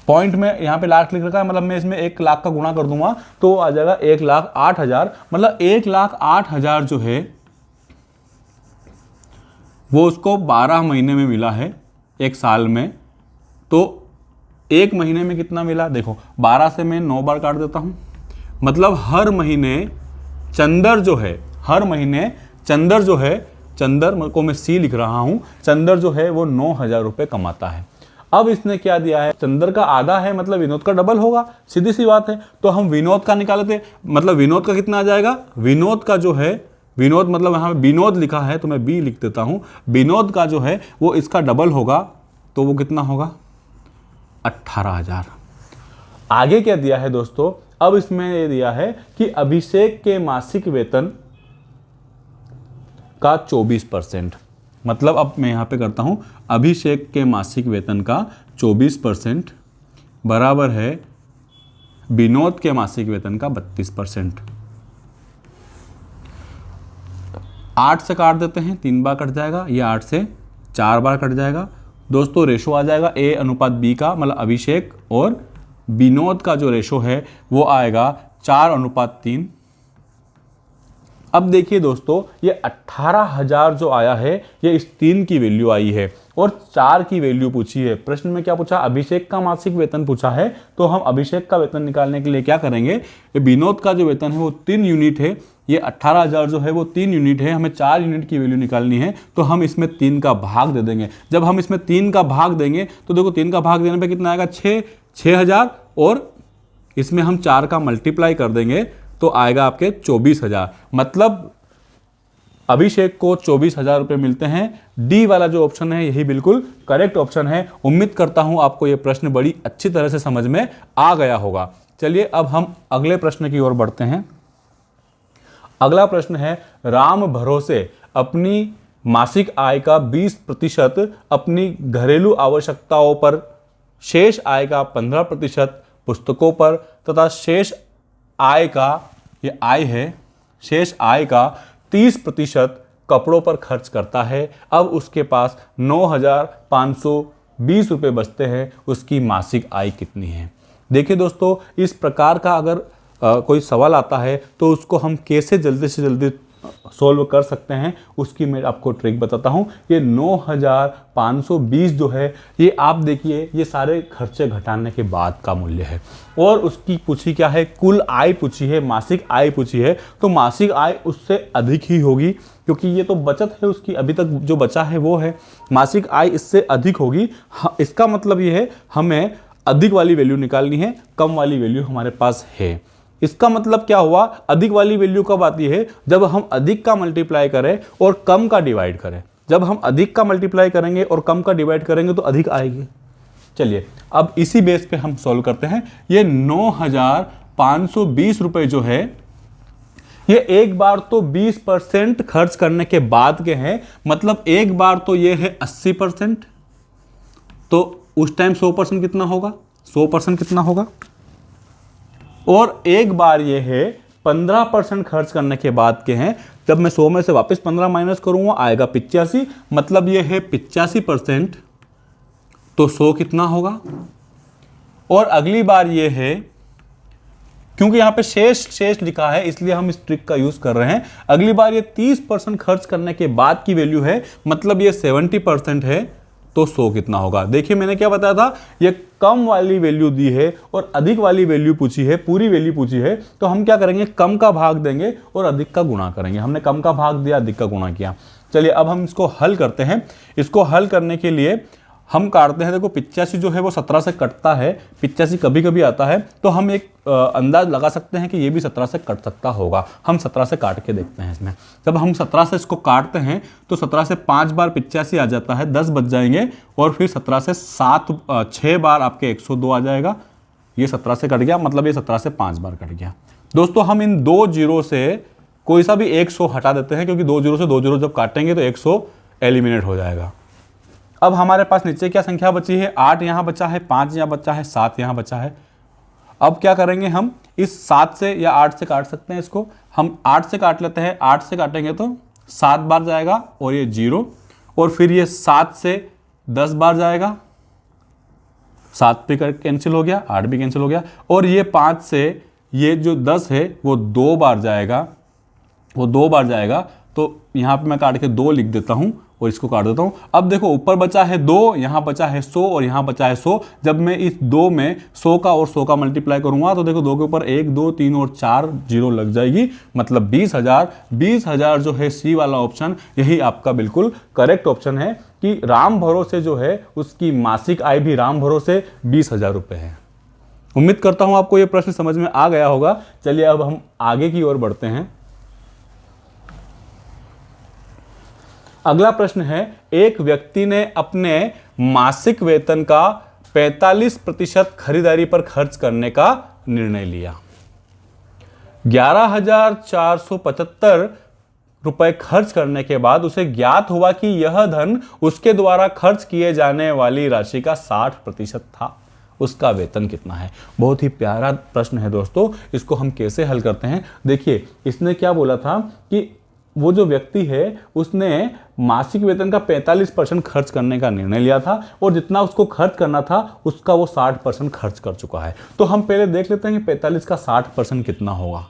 पॉइंट में यहाँ पे लाख लिख रखा है, मतलब मैं इसमें 1 लाख का गुणा कर दूंगा तो आ जाएगा 1,08,000। मतलब 1,08,000 जो है वो उसको 12 महीने में मिला है, एक साल में। तो एक महीने में कितना मिला? देखो 12 से मैं 9 बार काट देता हूं, मतलब हर महीने चंदर जो है, हर महीने चंदर जो है, चंदर को मैं सी लिख रहा हूं, चंदर जो है वो 9,000 रुपये कमाता है। अब इसने क्या दिया है, चंदर का आधा है मतलब विनोद का डबल होगा, सीधी सी बात है। तो हम विनोद का निकालते, मतलब विनोद का कितना आ जाएगा? विनोद का जो है, विनोद मतलब यहाँ पे विनोद लिखा है तो मैं बी लिख देता हूँ, विनोद का जो है वो इसका डबल होगा, तो वो कितना होगा? 18,000। आगे क्या दिया है दोस्तों? अब इसमें ये दिया है कि अभिषेक के मासिक वेतन का 24%, मतलब अब मैं यहाँ पे करता हूँ, अभिषेक के मासिक वेतन का 24% बराबर है विनोद के मासिक वेतन का 32%। 8 से काट देते हैं, 3 बार कट जाएगा, ये 8 से 4 बार कट जाएगा। दोस्तों रेशो आ जाएगा A/B का, मतलब अभिषेक और विनोद का जो रेशो है वो आएगा 4:3। अब देखिए दोस्तों, ये 18,000 जो आया है ये इस 3 की वैल्यू आई है और 4 की वैल्यू पूछी है। प्रश्न में क्या पूछा? अभिषेक का मासिक वेतन पूछा है, तो हम अभिषेक का वेतन निकालने के लिए क्या करेंगे? ये विनोद का जो वेतन है वो 3 यूनिट है, ये 18,000 जो है वो 3 यूनिट है, हमें 4 यूनिट की वैल्यू निकालनी है, तो हम इसमें 3 का भाग दे देंगे। जब हम इसमें 3 का भाग देंगे तो देखो 3 का भाग देने पे कितना आएगा? 6,000, और इसमें हम 4 का मल्टीप्लाई कर देंगे तो आएगा आपके 24,000। मतलब अभिषेक को 24,000 रुपये मिलते हैं। डी वाला जो ऑप्शन है यही बिल्कुल करेक्ट ऑप्शन है। उम्मीद करता हूं आपको ये प्रश्न बड़ी अच्छी तरह से समझ में आ गया होगा। चलिए अब हम अगले प्रश्न की ओर बढ़ते हैं। अगला प्रश्न है, राम भरोसे अपनी मासिक आय का 20% अपनी घरेलू आवश्यकताओं पर, शेष आय का 15% पुस्तकों पर तथा शेष आय का, ये आय है, शेष आय का 30% कपड़ों पर खर्च करता है। अब उसके पास 9,520 रुपये बचते हैं, उसकी मासिक आय कितनी है? देखिए दोस्तों, इस प्रकार का अगर कोई सवाल आता है तो उसको हम कैसे जल्दी से जल्दी सोल्व कर सकते हैं, उसकी मैं आपको ट्रिक बताता हूं। ये 9,520 जो है, ये आप देखिए, ये सारे खर्चे घटाने के बाद का मूल्य है, और उसकी पूछी क्या है? कुल आय पूछी है, मासिक आय पूछी है, तो मासिक आय उससे अधिक ही होगी, क्योंकि ये तो बचत है उसकी, अभी तक जो बचा है वो है। मासिक आय इससे अधिक होगी। इसका मतलब ये है हमें अधिक वाली वैल्यू निकालनी है, कम वाली वैल्यू हमारे पास है। इसका मतलब क्या हुआ? अधिक वाली वैल्यू कब आती है? जब हम अधिक का मल्टीप्लाई करें और कम का डिवाइड करें। जब हम अधिक का मल्टीप्लाई करेंगे और कम का डिवाइड करेंगे तो अधिक आएगी। चलिए अब इसी बेस पे हम सॉल्व करते हैं। ये 9,520 रुपए जो है, ये एक बार तो 20% खर्च करने के बाद के हैं, मतलब एक बार तो ये है 80%, तो उस टाइम 100% कितना होगा? 100% कितना होगा? और एक बार ये है 15% खर्च करने के बाद के हैं। जब मैं 100 में से वापस 15 माइनस करूंगा आएगा 85, मतलब ये है 85%, तो 100 कितना होगा? और अगली बार ये है, क्योंकि यहां पे शेष लिखा है इसलिए हम इस ट्रिक का यूज कर रहे हैं। अगली बार ये 30% खर्च करने के बाद की वैल्यू है, मतलब ये 70% है, तो 100 कितना होगा? देखिए मैंने क्या बताया था, ये कम वाली वैल्यू दी है और अधिक वाली वैल्यू पूछी है, पूरी वैल्यू पूछी है, तो हम क्या करेंगे? कम का भाग देंगे और अधिक का गुणा करेंगे। हमने कम का भाग दिया, अधिक का गुणा किया। चलिए अब हम इसको हल करते हैं। इसको हल करने के लिए हम काटते हैं। देखो 85 जो है वो 17 से कटता है, 85 कभी कभी आता है, तो हम एक अंदाज लगा सकते हैं कि ये भी 17 से कट सकता होगा। हम 17 से काट के देखते हैं इसमें। जब हम 17 से इसको काटते हैं तो 17 से 5 बार 85 आ जाता है, 10 बच जाएंगे, और फिर 17 से 6 बार आपके 102 आ जाएगा। ये 17 से कट गया, मतलब ये 17 से 5 बार कट गया। दोस्तों हम इन 2 जीरो से कोई सा भी 100 हटा देते हैं, क्योंकि 2 जीरो से 2 जीरो जब काटेंगे तो 100 एलिमिनेट हो जाएगा। अब हमारे पास नीचे क्या संख्या बची है, 8 यहाँ बचा है, 5 यहाँ बचा है, 7 यहाँ बचा है। अब क्या करेंगे, हम इस 7 से या 8 से काट सकते हैं इसको। हम 8 से काट लेते हैं, 8 से काटेंगे तो 7 बार जाएगा और ये 0, और फिर ये 7 से 10 बार जाएगा, 7 भी कैंसिल हो गया, 8 भी कैंसिल हो गया, और ये 5 से ये जो 10 है वो 2 बार जाएगा, वो 2 बार जाएगा। तो यहाँ पे मैं काट के 2 लिख देता हूँ और इसको काट देता हूँ। अब देखो ऊपर बचा है 2, यहाँ बचा है 100 और यहाँ बचा है 100। जब मैं इस 2 में 100 का और 100 का मल्टीप्लाई करूंगा तो देखो 2 के ऊपर 1, 2, 3 और 4 जीरो लग जाएगी, मतलब 20,000। 20,000 जो है सी वाला ऑप्शन, यही आपका बिल्कुल करेक्ट ऑप्शन है कि राम भरोसे जो है उसकी मासिक आय भी राम भरोसे 20,000 रुपये है। उम्मीद करता हूँ आपको ये प्रश्न समझ में आ गया होगा। चलिए अब हम आगे की ओर बढ़ते हैं। अगला प्रश्न है, एक व्यक्ति ने अपने मासिक वेतन का 45% खरीदारी पर खर्च करने का निर्णय लिया। 11,475 रुपए खर्च करने के बाद उसे ज्ञात हुआ कि यह धन उसके द्वारा खर्च किए जाने वाली राशि का 60% था। उसका वेतन कितना है? बहुत ही प्यारा प्रश्न है दोस्तों। इसको हम कैसे हल करते हैं, देखिए इसने क्या बोला था कि वो जो व्यक्ति है उसने मासिक वेतन का 45% खर्च करने का निर्णय लिया था, और जितना उसको खर्च करना था उसका वो 60% खर्च कर चुका है। तो हम पहले देख लेते हैं कि 45 का 60% कितना होगा।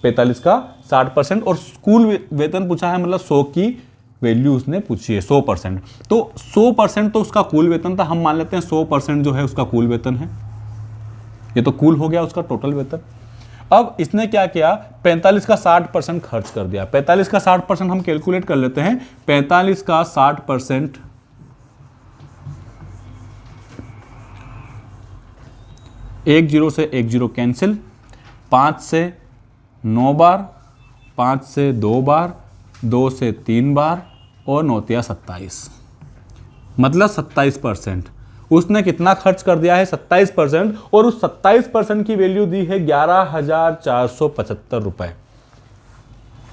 45 का 60%, और स्कूल वेतन पूछा है, मतलब 100 की वैल्यू उसने पूछी है, 100%। तो 100% तो उसका कुल वेतन था, हम मान लेते हैं 100% जो है उसका कुल वेतन है। ये तो कुल हो गया उसका टोटल वेतन। अब इसने क्या किया, 45 का 60% खर्च कर दिया। 45 का 60% हम कैलकुलेट कर लेते हैं। 45 का 60%, एक जीरो से एक जीरो कैंसिल, 5 से 9 बार, 5 से 2 बार, 2 से 3 बार, और 9 तिया 27, मतलब 27%। उसने कितना खर्च कर दिया है, 27%, और उस 27% की वैल्यू दी है 11,475 रुपए।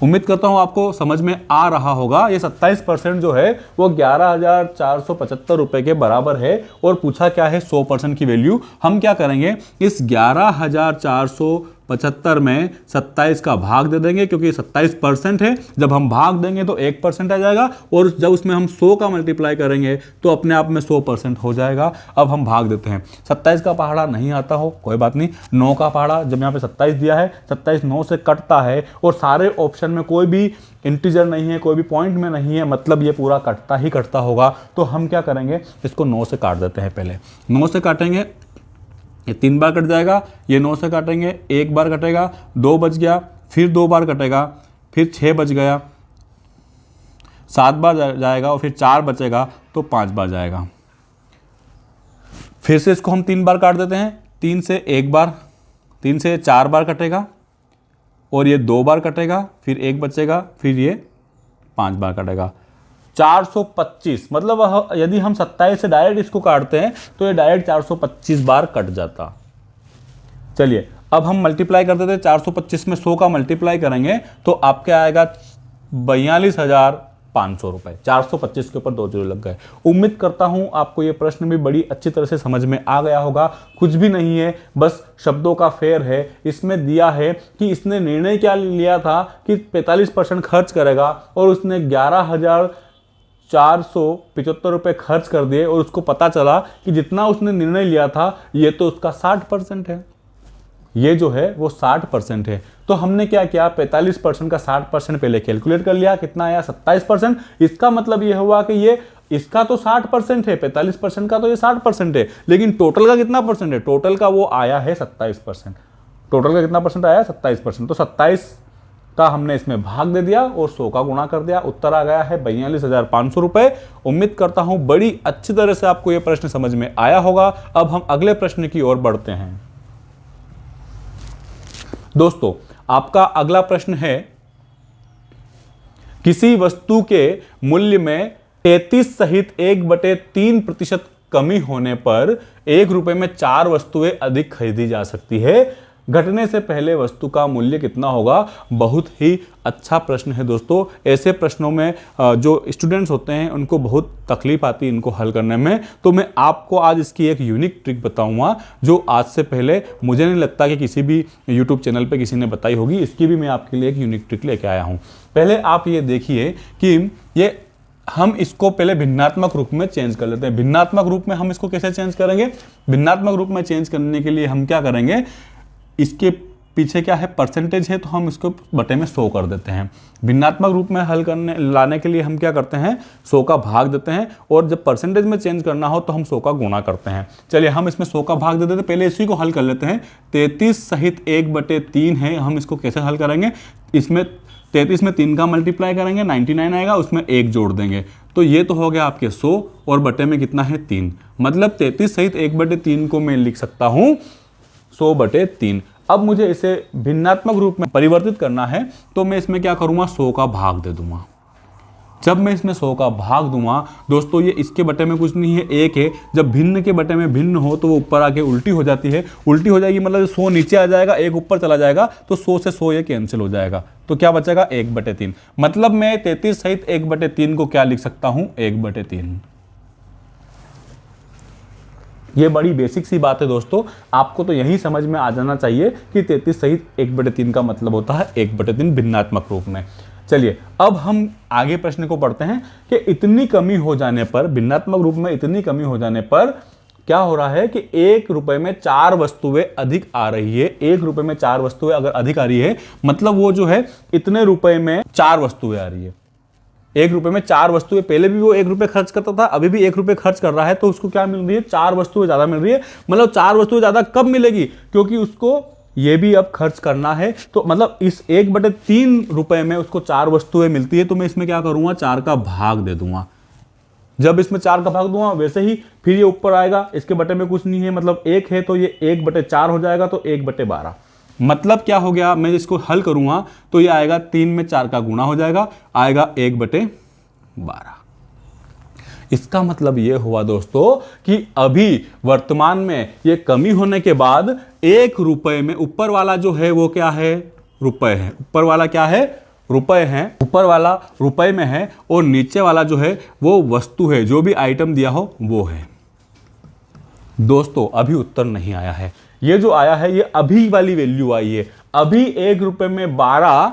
उम्मीद करता हूं आपको समझ में आ रहा होगा। ये 27% जो है वो 11,475 रुपए के बराबर है, और पूछा क्या है, 100% की वैल्यू। हम क्या करेंगे, इस 11,475 में 27 का भाग दे देंगे, क्योंकि 27% है। जब हम भाग देंगे तो 1% आ जाएगा, और जब उसमें हम 100 का मल्टीप्लाई करेंगे तो अपने आप में 100% हो जाएगा। अब हम भाग देते हैं। 27 का पहाड़ा नहीं आता हो कोई बात नहीं, 9 का पहाड़ा, जब यहाँ पे 27 दिया है, 27 9 से कटता है, और सारे ऑप्शन में कोई भी इंटीजर नहीं है, कोई भी पॉइंट में नहीं है, मतलब ये पूरा कटता ही कटता होगा। तो हम क्या करेंगे, इसको 9 से काट देते हैं। पहले 9 से काटेंगे, ये 3 बार कट जाएगा। ये 9 से काटेंगे, 1 बार कटेगा, 2 बच गया, फिर 2 बार कटेगा, फिर 6 बच गया, 7 बार जाएगा, और फिर 4 बचेगा तो 5 बार जाएगा। फिर से इसको हम 3 बार काट देते हैं। 3 से 1 बार, 3 से 4 बार कटेगा, और ये 2 बार कटेगा, फिर 1 बचेगा, फिर ये 5 बार कटेगा। 425, मतलब यदि हम 27 से डायरेक्ट इसको काटते हैं तो ये डायरेक्ट 425 बार कट जाता। चलिए अब हम मल्टीप्लाई कर देते हैं। 425 में 100 का मल्टीप्लाई करेंगे तो आपके आएगा 42,500 रुपए। 425 के ऊपर 2 जीरो लग गए। उम्मीद करता हूं आपको ये प्रश्न भी बड़ी अच्छी तरह से समझ में आ गया होगा। कुछ भी नहीं है, बस शब्दों का फेर है। इसमें दिया है कि इसने निर्णय क्या लिया था कि 45% खर्च करेगा, और उसने 11,475 रुपए खर्च कर दिए, और उसको पता चला कि जितना उसने निर्णय लिया था ये तो उसका 60% है, ये जो है वो 60% है। तो हमने क्या किया, 45% का 60% पहले कैलकुलेट कर लिया, कितना आया 27%। इसका मतलब ये हुआ कि ये इसका तो 60% है, 45% का तो ये 60% है, लेकिन टोटल का कितना परसेंट है, टोटल का वो आया है 27%। टोटल का कितना परसेंट आया, 27%। तो 27 का हमने इसमें भाग दे दिया और 100 का गुणा कर दिया। उत्तर आ गया है 42,500 रुपए। उम्मीद करता हूं बड़ी अच्छी तरह से आपको यह प्रश्न समझ में आया होगा। अब हम अगले प्रश्न की ओर बढ़ते हैं। दोस्तों, आपका अगला प्रश्न है, किसी वस्तु के मूल्य में 33 सहित 1/3% कमी होने पर 1 रुपए में 4 वस्तुएं अधिक खरीदी जा सकती है। घटने से पहले वस्तु का मूल्य कितना होगा? बहुत ही अच्छा प्रश्न है दोस्तों। ऐसे प्रश्नों में जो स्टूडेंट्स होते हैं उनको बहुत तकलीफ आती है इनको हल करने में। तो मैं आपको आज इसकी एक यूनिक ट्रिक बताऊंगा जो आज से पहले मुझे नहीं लगता कि किसी भी यूट्यूब चैनल पे किसी ने बताई होगी। इसकी भी मैं आपके लिए एक यूनिक ट्रिक लेके आया हूं। पहले आप ये देखिए कि ये हम इसको पहले भिन्नात्मक रूप में चेंज कर लेते हैं। भिन्नात्मक रूप में हम इसको कैसे चेंज करेंगे? भिन्नात्मक रूप में चेंज करने के लिए हम क्या करेंगे, इसके पीछे क्या है, परसेंटेज है, तो हम इसको बटे में 100 कर देते हैं। भिन्नात्मक रूप में हल करने लाने के लिए हम क्या करते हैं, 100 का भाग देते हैं, और जब परसेंटेज में चेंज करना हो तो हम 100 का गुणा करते हैं। चलिए हम इसमें 100 का भाग दे देते हैं। पहले इसी को हल कर लेते हैं। 33 सहित 1/3 है, हम इसको कैसे हल करेंगे? इसमें 33 में 3 का मल्टीप्लाई करेंगे, 99 आएगा, उसमें 1 जोड़ देंगे, तो ये तो हो गया आपके 100 और बटे में कितना है 3। मतलब 33 सहित 1/3 को मैं लिख सकता हूं 100/3। अब मुझे इसे भिन्नात्मक रूप में परिवर्तित करना है तो मैं इसमें क्या करूंगा, 100 का भाग दे दूंगा। जब मैं इसमें 100 का भाग दूंगा दोस्तों, ये इसके बटे में कुछ नहीं है, 1 है। जब भिन्न के बटे में भिन्न हो तो वो ऊपर आके उल्टी हो जाती है। उल्टी हो जाएगी मतलब 100 नीचे आ जाएगा, 1 ऊपर चला जाएगा, तो 100 से 100 ये कैंसिल हो जाएगा। तो क्या बचेगा, 1/3। मतलब मैं 33 सहित 1/3 को क्या लिख सकता हूं, 1/3। ये बड़ी बेसिक सी बात है दोस्तों, आपको तो यही समझ में आ जाना चाहिए कि 33 सहित 1/3 का मतलब होता है 1/3 भिन्नात्मक रूप में। चलिए अब हम आगे प्रश्न को पढ़ते हैं कि इतनी कमी हो जाने पर, भिन्नात्मक रूप में इतनी कमी हो जाने पर क्या हो रहा है कि 1 रुपए में 4 वस्तुएं अधिक आ रही है। 1 रुपए में 4 वस्तुएं अगर अधिक आ रही है मतलब वो जो है इतने रुपए में 4 वस्तुएं आ रही है। 1 रुपए में 4 वस्तुएं, पहले भी वो 1 रुपए खर्च करता था, अभी भी 1 रुपए खर्च कर रहा है, तो उसको क्या मिल रही है, 4 वस्तुएं ज्यादा मिल रही है। मतलब 4 वस्तुएं ज्यादा कब मिलेगी, क्योंकि उसको ये भी अब खर्च करना है। तो मतलब इस 1/3 रुपए में उसको 4 वस्तुएं मिलती है, तो मैं इसमें क्या करूंगा, 4 का भाग दे दूंगा। जब इसमें 4 का भाग दूंगा वैसे ही फिर ये ऊपर आएगा, इसके बटे में कुछ नहीं है, मतलब 1 है तो ये 1/4 हो जाएगा, तो 1/12। मतलब क्या हो गया, मैं इसको हल करूंगा तो ये आएगा 3 में 4 का गुणा हो जाएगा, आएगा 1/12। इसका मतलब ये हुआ दोस्तों कि अभी वर्तमान में ये कमी होने के बाद 1 रुपए में ऊपर वाला जो है वो क्या है, रुपए है। ऊपर वाला क्या है, रुपए है। ऊपर वाला रुपए में है और नीचे वाला जो है वो वस्तु है, जो भी आइटम दिया हो वो है। दोस्तों अभी उत्तर नहीं आया है, ये जो आया है ये अभी वाली वैल्यू आई है। अभी 1 रुपए में 12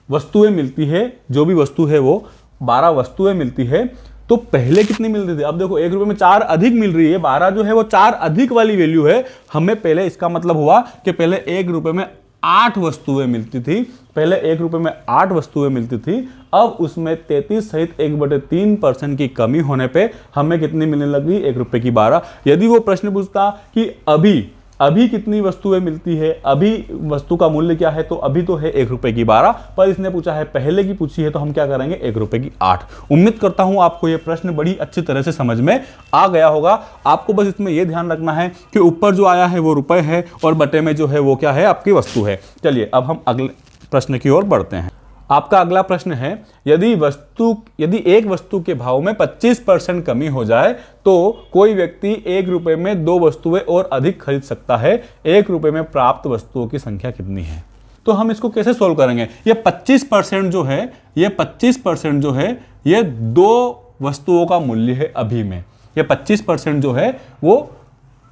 वस्तुएं मिलती है, जो भी वस्तु है वो 12 वस्तुएं मिलती है। तो पहले कितनी मिलती थी, अब देखो 1 रुपए में 4 अधिक मिल रही है, 12 जो है वो 4 अधिक वाली वैल्यू है। हमें पहले, इसका मतलब हुआ कि पहले 1 रुपए में 8 वस्तुएं मिलती थी, पहले 1 रुपए में 8 वस्तुएं मिलती थी। अब उसमें 33 सहित 1/3% की कमी होने पे हमें कितनी मिलने लगी, 1 रुपए की 12। यदि वो प्रश्न पूछता कि अभी कितनी वस्तुएं मिलती है, अभी वस्तु का मूल्य क्या है, तो अभी तो है 1 रुपए की 12, पर इसने पूछा है पहले की पूछी है, तो हम क्या करेंगे, 1 रुपए की 8। उम्मीद करता हूं आपको यह प्रश्न बड़ी अच्छी तरह से समझ में आ गया होगा। आपको बस इसमें यह ध्यान रखना है कि ऊपर जो आया है वो रुपए है और बटे में जो है वो क्या है, आपकी वस्तु है। चलिए अब हम अगले प्रश्न की ओर बढ़ते हैं। आपका अगला प्रश्न है, यदि एक वस्तु के भाव में 25% कमी हो जाए तो कोई व्यक्ति 1 रुपए में 2 वस्तुएं और अधिक खरीद सकता है। 1 रुपए में प्राप्त वस्तुओं की संख्या कितनी है? तो हम इसको कैसे सोल्व करेंगे? ये 25% जो है, ये 25% जो है ये 2 वस्तुओं का मूल्य है। अभी में ये 25% जो है वो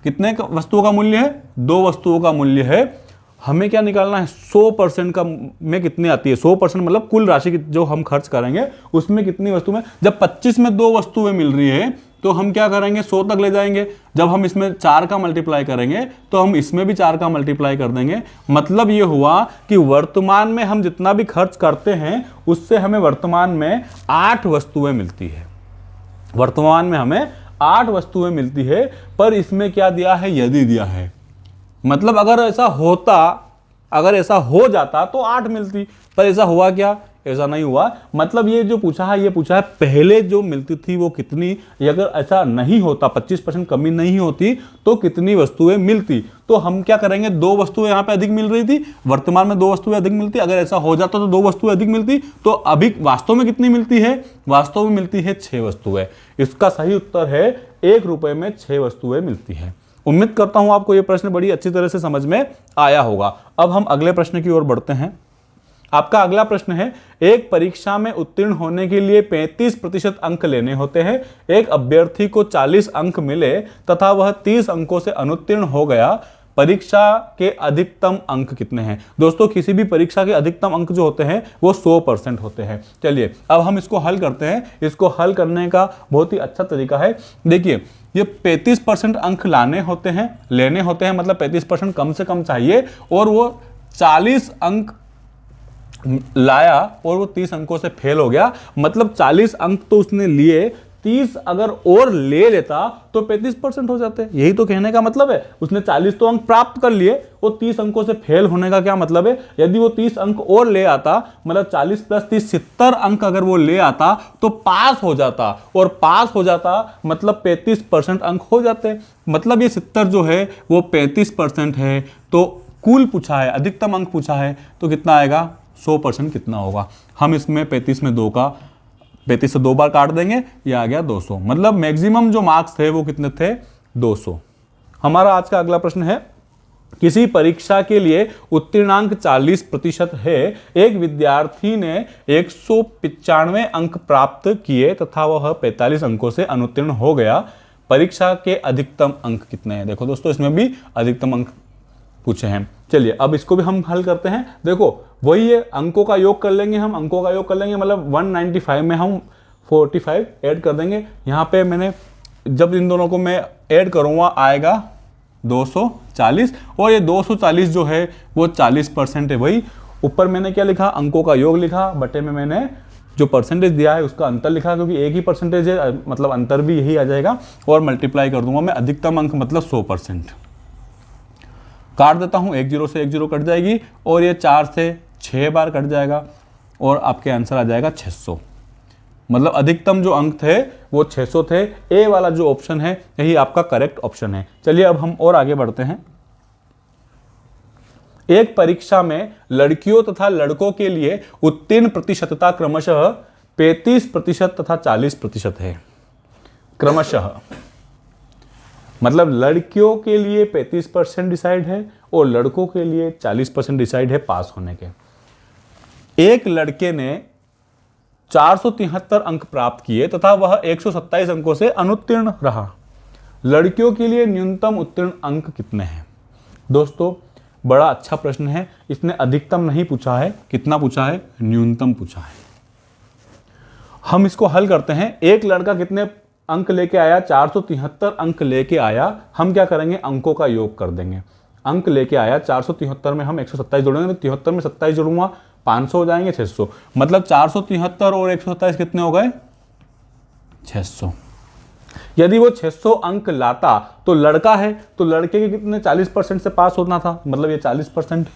कितने वस्तुओं का मूल्य है, 2 वस्तुओं का मूल्य है। हमें क्या निकालना है, 100% का में कितनी आती है, 100% मतलब कुल राशि जो हम खर्च करेंगे उसमें कितनी वस्तु में। जब 25 में 2 वस्तुएं मिल रही है तो हम क्या करेंगे, 100 तक ले जाएंगे। जब हम इसमें 4 का मल्टीप्लाई करेंगे तो हम इसमें भी 4 का मल्टीप्लाई कर देंगे। मतलब ये हुआ कि वर्तमान में हम जितना भी खर्च करते हैं उससे हमें वर्तमान में 8 वस्तुएं मिलती है। वर्तमान में हमें 8 वस्तुएं मिलती है, पर इसमें क्या दिया है, यदि दिया है। मतलब अगर ऐसा होता अगर ऐसा हो जाता तो 8 मिलती, पर ऐसा हुआ क्या? ऐसा नहीं हुआ। मतलब ये जो पूछा है, ये पूछा है पहले जो मिलती थी वो कितनी, अगर ऐसा नहीं होता, 25% कमी नहीं होती तो कितनी वस्तुएं मिलती। तो हम क्या करेंगे, 2 वस्तुएं यहाँ पे अधिक मिल रही थी, वर्तमान में 2 वस्तुएं अधिक मिलती, अगर ऐसा हो जाता तो 2 वस्तुएं अधिक मिलती। तो अभी वास्तव में कितनी मिलती है? वास्तव में मिलती है 6 वस्तुएं। इसका सही उत्तर है 1 रुपए में 6 वस्तुएं मिलती है। उम्मीद करता हूं आपको यह प्रश्न बड़ी अच्छी तरह से समझ में आया होगा। अब हम अगले प्रश्न की ओर बढ़ते हैं। आपका अगला प्रश्न है, एक परीक्षा में उत्तीर्ण होने के लिए 35% अंक लेने होते हैं। एक अभ्यर्थी को 40 अंक मिले तथा वह 30 अंकों से अनुत्तीर्ण हो गया। परीक्षा के अधिकतम अंक कितने हैं? दोस्तों, किसी भी परीक्षा के अधिकतम अंक जो होते हैं वो 100% होते हैं। चलिए अब हम इसको हल करते हैं। इसको हल करने का बहुत ही अच्छा तरीका है। देखिए, ये 35% अंक लेने होते हैं, मतलब 35% कम से कम चाहिए, और वो 40 अंक लाया और वो 30 अंकों से फेल हो गया। मतलब 40 अंक तो उसने लिए, 30 अगर और ले लेता तो 35% हो जाते। यही तो कहने का मतलब है। उसने 40 तो अंक प्राप्त कर लिए, वो 30 अंकों से फेल होने का क्या मतलब है? यदि वो 30 अंक और ले आता, मतलब 40 + 30 70 अंक अगर वो ले आता तो पास हो जाता, और पास हो जाता मतलब 35% अंक हो जाते। मतलब ये 70 जो है वो 35% है। तो कुल पूछा है, अधिकतम अंक पूछा है, तो कितना आएगा? 100% कितना होगा? हम इसमें 35 में 35 से 2 बार काट देंगे, ये आ गया 200। मतलब मैक्सिमम जो मार्क्स थे वो कितने थे? 200। हमारा आज का अगला प्रश्न है, किसी परीक्षा के लिए उत्तीर्णांक 40% है। एक विद्यार्थी ने 195 अंक प्राप्त किए तथा वह 45 अंकों से अनुत्तीर्ण हो गया। परीक्षा के अधिकतम अंक कितने हैं? देखो दोस्तों, इसमें भी अधिकतम अंक पूछे हैं। चलिए अब इसको भी हम हल करते हैं। देखो वही है, अंकों का योग कर लेंगे हम, अंकों का योग कर लेंगे, मतलब 195 में हम 45 ऐड कर देंगे। यहाँ पे मैंने जब इन दोनों को मैं ऐड करूँगा आएगा 240, और ये 240 जो है वो 40% है। वही ऊपर मैंने क्या लिखा? अंकों का योग लिखा, बटे में मैंने जो परसेंटेज दिया है उसका अंतर लिखा, क्योंकि एक ही परसेंटेज है, मतलब अंतर भी यही आ जाएगा, और मल्टीप्लाई कर दूंगा मैं। अधिकतम अंक मतलब 100%। काट देता हूं, 1 0 से 1 0 कट जाएगी, और ये 4 से 6 बार कट जाएगा, और आपके आंसर आ जाएगा 600। मतलब अधिकतम जो अंक थे वो 600 थे। ए वाला जो ऑप्शन है यही आपका करेक्ट ऑप्शन है। चलिए अब हम और आगे बढ़ते हैं। एक परीक्षा में लड़कियों तथा लड़कों के लिए उत्तीर्ण प्रतिशतता क्रमशः 35% तथा 40% है। क्रमशः मतलब लड़कियों के लिए 35% डिसाइड है और लड़कों के लिए 40% डिसाइड है पास होने के। एक लड़के ने 473 अंक प्राप्त किए तथा वह 127 अंकों से अनुत्तीर्ण रहा। लड़कियों के लिए न्यूनतम उत्तीर्ण अंक कितने हैं? दोस्तों, बड़ा अच्छा प्रश्न है। इसने अधिकतम नहीं पूछा है, कितना पूछा है? न्यूनतम पूछा है। हम इसको हल करते हैं। एक लड़का कितने अंक लेके आया? 473 अंक लेके आया। हम क्या करेंगे? अंकों का योग कर देंगे। अंक लेके आया 473 में हम 127 जोड़ेंगे, तो 73 में 27 जोड़ूंगा, 500 हो जाएंगे, 600। मतलब 473 और 127 कितने हो गए? 600। यदि वो 600 अंक लाता तो लड़का है, तो लड़के के कितने 40% से पास होना था, मतलब ये 40% है।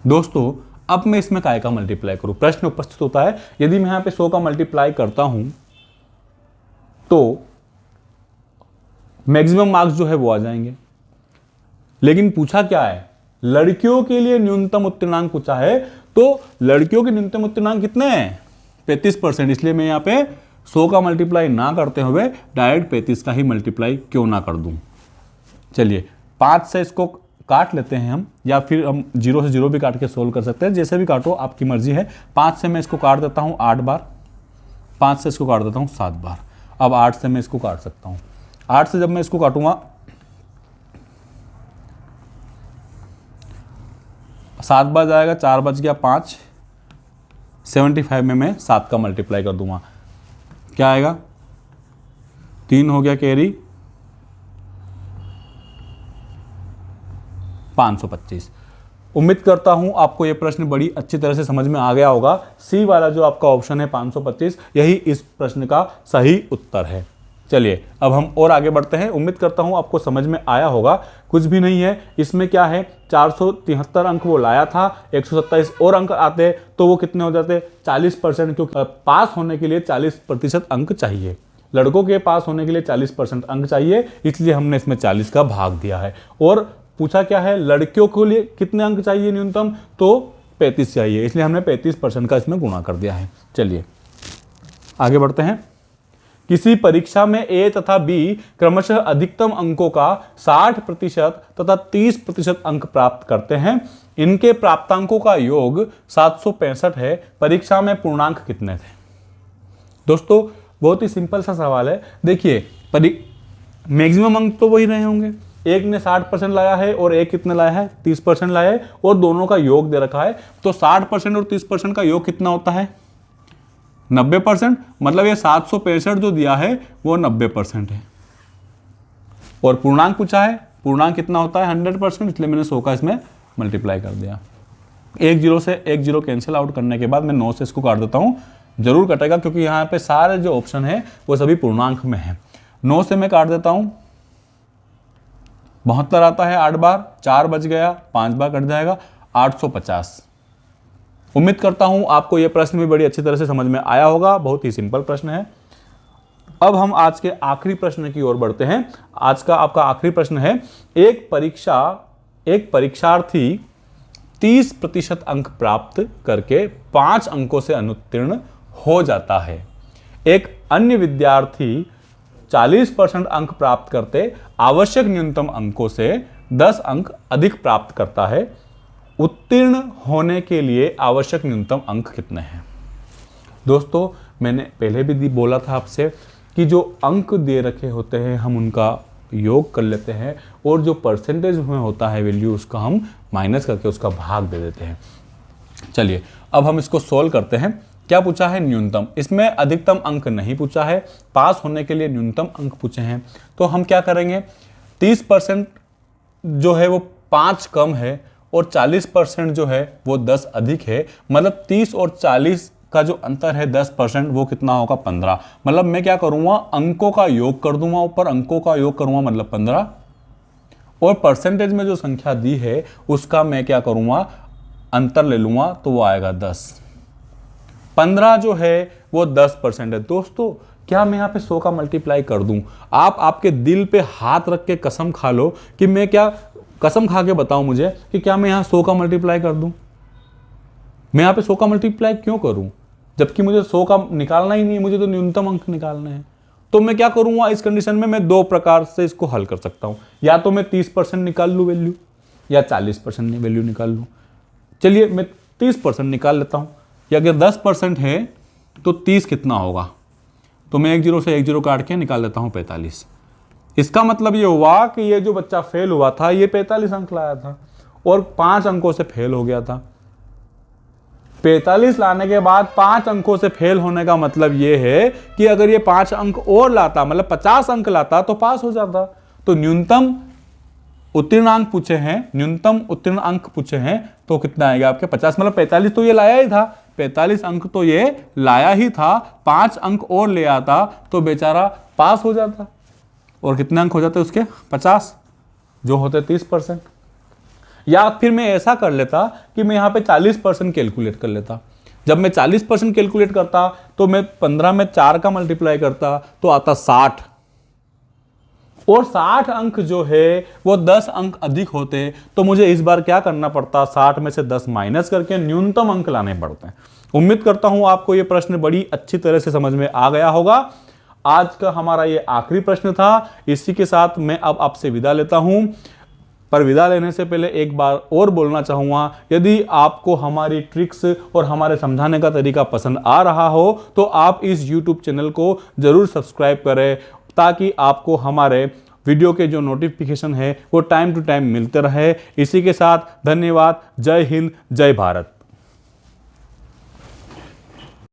दोस्तों, अब मैं इसमें काय का मल्टीप्लाई करूं? प्रश्न उपस्थित होता है, यदि मैं यहां पे 100 का मल्टीप्लाई करता हूं तो मैक्सिमम मार्क्स जो है वो आ जाएंगे। लेकिन पूछा क्या है? लड़कियों के लिए न्यूनतम उत्तीर्णांक पूछा है, तो लड़कियों के न्यूनतम उत्तीर्णांक कितने हैं? 35%। इसलिए मैं यहां पे 100 का मल्टीप्लाई ना करते हुए डायरेक्ट 35 का ही मल्टीप्लाई क्यों ना कर दूं। चलिए 5 से इसको काट लेते हैं हम, या फिर हम 0 से 0 भी काट के सोल्व कर सकते हैं, जैसे भी काटो आपकी मर्जी है। 5 से मैं इसको काट देता हूं 8 बार, 5 से इसको काट देता हूं 7 बार। अब 8 से मैं इसको काट सकता हूं। 8 से जब मैं इसको काटूंगा 7 बार जाएगा, 4 बच गया 5, 75 में मैं 7 का मल्टीप्लाई कर दूंगा। क्या आएगा? 3 हो गया कैरी, 525। उम्मीद करता हूं आपको यह प्रश्न बड़ी अच्छी तरह से समझ में आ गया होगा। सी वाला जो आपका ऑप्शन है 525, यही इस प्रश्न का सही उत्तर है। चलिए अब हम और आगे बढ़ते हैं। उम्मीद करता हूं आपको समझ में आया होगा। कुछ भी नहीं है इसमें, क्या है 473 अंक वो लाया था, 127 और अंक आते तो वो कितने हो जाते 40%, क्योंकि पास होने के लिए 40% अंक चाहिए। लड़कों के पास होने के लिए 40% अंक चाहिए, इसलिए हमने इसमें 40 का भाग दिया है। और पूछा क्या है लड़कियों के लिए कितने अंक चाहिए न्यूनतम, तो 35 चाहिए, इसलिए हमने 35% का इसमें गुणा कर दिया है। चलिए आगे बढ़ते हैं। किसी परीक्षा में ए तथा बी क्रमशः अधिकतम अंकों का 60% तथा 30% अंक प्राप्त करते हैं। इनके प्राप्तांकों का योग 765 है। परीक्षा में पूर्णांक कितने थे? दोस्तों बहुत ही सिंपल सा सवाल है। देखिए मैक्सिमम अंक तो वही रहे होंगे, एक ने 60% लाया है और एक कितने लाया है 30% लाया है, और दोनों का योग दे रखा है। तो 60% और 30% का योग कितना होता है 90%। मतलब ये 765 जो दिया है वो 90% है। और पूर्णांक पूछा है, पूर्णांक कितना होता है 100%, इसलिए मैंने 100 का इसमें मल्टीप्लाई कर दिया। 1 0 से 1 0 कैंसिल आउट करने के बाद मैं 9 से इसको काट देता हूं। जरूर कटेगा क्योंकि यहाँ पे सारे जो ऑप्शन है वो सभी पूर्णांक में है। 9 से मैं काट देता हूं, 72 आता है 8 बार, 4 बच गया, 5 बार कट जाएगा, 850। उम्मीद करता हूं आपको यह प्रश्न भी बड़ी अच्छी तरह से समझ में आया होगा। बहुत ही सिंपल प्रश्न है। अब हम आज के आखिरी प्रश्न की ओर बढ़ते हैं। आज का आपका आखिरी प्रश्न है, एक परीक्षार्थी 30% अंक प्राप्त करके 5 अंकों से अनुत्तीर्ण हो जाता है। एक अन्य विद्यार्थी 40% अंक प्राप्त करते आवश्यक न्यूनतम अंकों से 10 अंक अधिक प्राप्त करता है। उत्तीर्ण होने के लिए आवश्यक न्यूनतम अंक कितने हैं? दोस्तों मैंने पहले भी बोला था आपसे कि जो अंक दे रखे होते हैं हम उनका योग कर लेते हैं, और जो परसेंटेज में होता है वैल्यू उसका हम माइनस करके उसका भाग दे देते हैं। चलिए अब हम इसको सोल्व करते हैं। क्या पूछा है न्यूनतम, इसमें अधिकतम अंक नहीं पूछा है, पास होने के लिए न्यूनतम अंक पूछे हैं। तो हम क्या करेंगे 30% जो है वो 5 कम है और 40% जो है वो 10 अधिक है। मतलब 30 और 40 का जो अंतर है 10%, वो कितना होगा 15। मतलब मैं क्या करूंगा अंकों का योग कर दूंगा, ऊपर अंकों का योग करूंगा मतलब 15, और परसेंटेज में जो संख्या दी है उसका मैं क्या करूंगा अंतर ले लूंगा, तो वो आएगा 10। 15 जो है वो 10% है। दोस्तों क्या मैं यहाँ पे 100 का मल्टीप्लाई कर दूं? आप आपके दिल पे हाथ रख के कसम खा लो कि मैं क्या, कसम खा के बताओ मुझे कि क्या मैं यहाँ 100 का मल्टीप्लाई कर दूं? मैं यहाँ पे 100 का मल्टीप्लाई क्यों करूं, जबकि मुझे 100 का निकालना ही नहीं है, मुझे तो न्यूनतम अंक निकालने हैं। तो मैं क्या करूंगा इस कंडीशन में, मैं 2 प्रकार से इसको हल कर सकता हूं। या तो मैं 30% निकाल लूं वैल्यू, या 40% वैल्यू निकाल लूं। चलिए मैं 30% निकाल लेता हूं। या अगर 10% है तो 30 कितना होगा, तो मैं 1 0 से 1 0 काट के निकाल लेता हूं 45। इसका मतलब ये हुआ कि ये जो बच्चा फेल हुआ था ये 45 अंक लाया था और 5 अंकों से फेल हो गया था। 45 लाने के बाद 5 अंकों से फेल होने का मतलब ये है कि अगर ये 5 अंक और लाता, मतलब 50 अंक लाता, तो पास हो जाता। तो न्यूनतम उत्तीर्ण अंक पूछे हैं, न्यूनतम उत्तीर्ण अंक पूछे हैं, तो कितना आएगा आपके 50। मतलब 45 तो ये लाया ही था, 45 अंक तो ये लाया ही था, 5 अंक और ले आता तो बेचारा पास हो जाता। और कितने अंक हो जाते उसके 50, जो होते 30%। या फिर मैं ऐसा कर लेता कि मैं यहाँ पे 40% कैलकुलेट कर लेता। जब मैं 40% कैलकुलेट करता तो मैं 15 में 4 का मल्टीप्लाई करता तो आता 60, और 60 अंक जो है वो 10 अंक अधिक होते, तो मुझे इस बार क्या करना पड़ता, 60 में से 10 माइनस करके न्यूनतम अंक लाने पड़ते हैं। उम्मीद करता हूं आपको ये प्रश्न बड़ी अच्छी तरह से समझ में आ गया होगा। आज का हमारा ये आखिरी प्रश्न था। इसी के साथ मैं अब आपसे विदा लेता हूं, पर विदा लेने से पहले एक बार और बोलना चाहूँगा, यदि आपको हमारी ट्रिक्स और हमारे समझाने का तरीका पसंद आ रहा हो तो आप इस YouTube चैनल को ज़रूर सब्सक्राइब करें, ताकि आपको हमारे वीडियो के जो नोटिफिकेशन है वो टाइम टू टाइम मिलते रहे। इसी के साथ धन्यवाद। जय हिंद, जय भारत।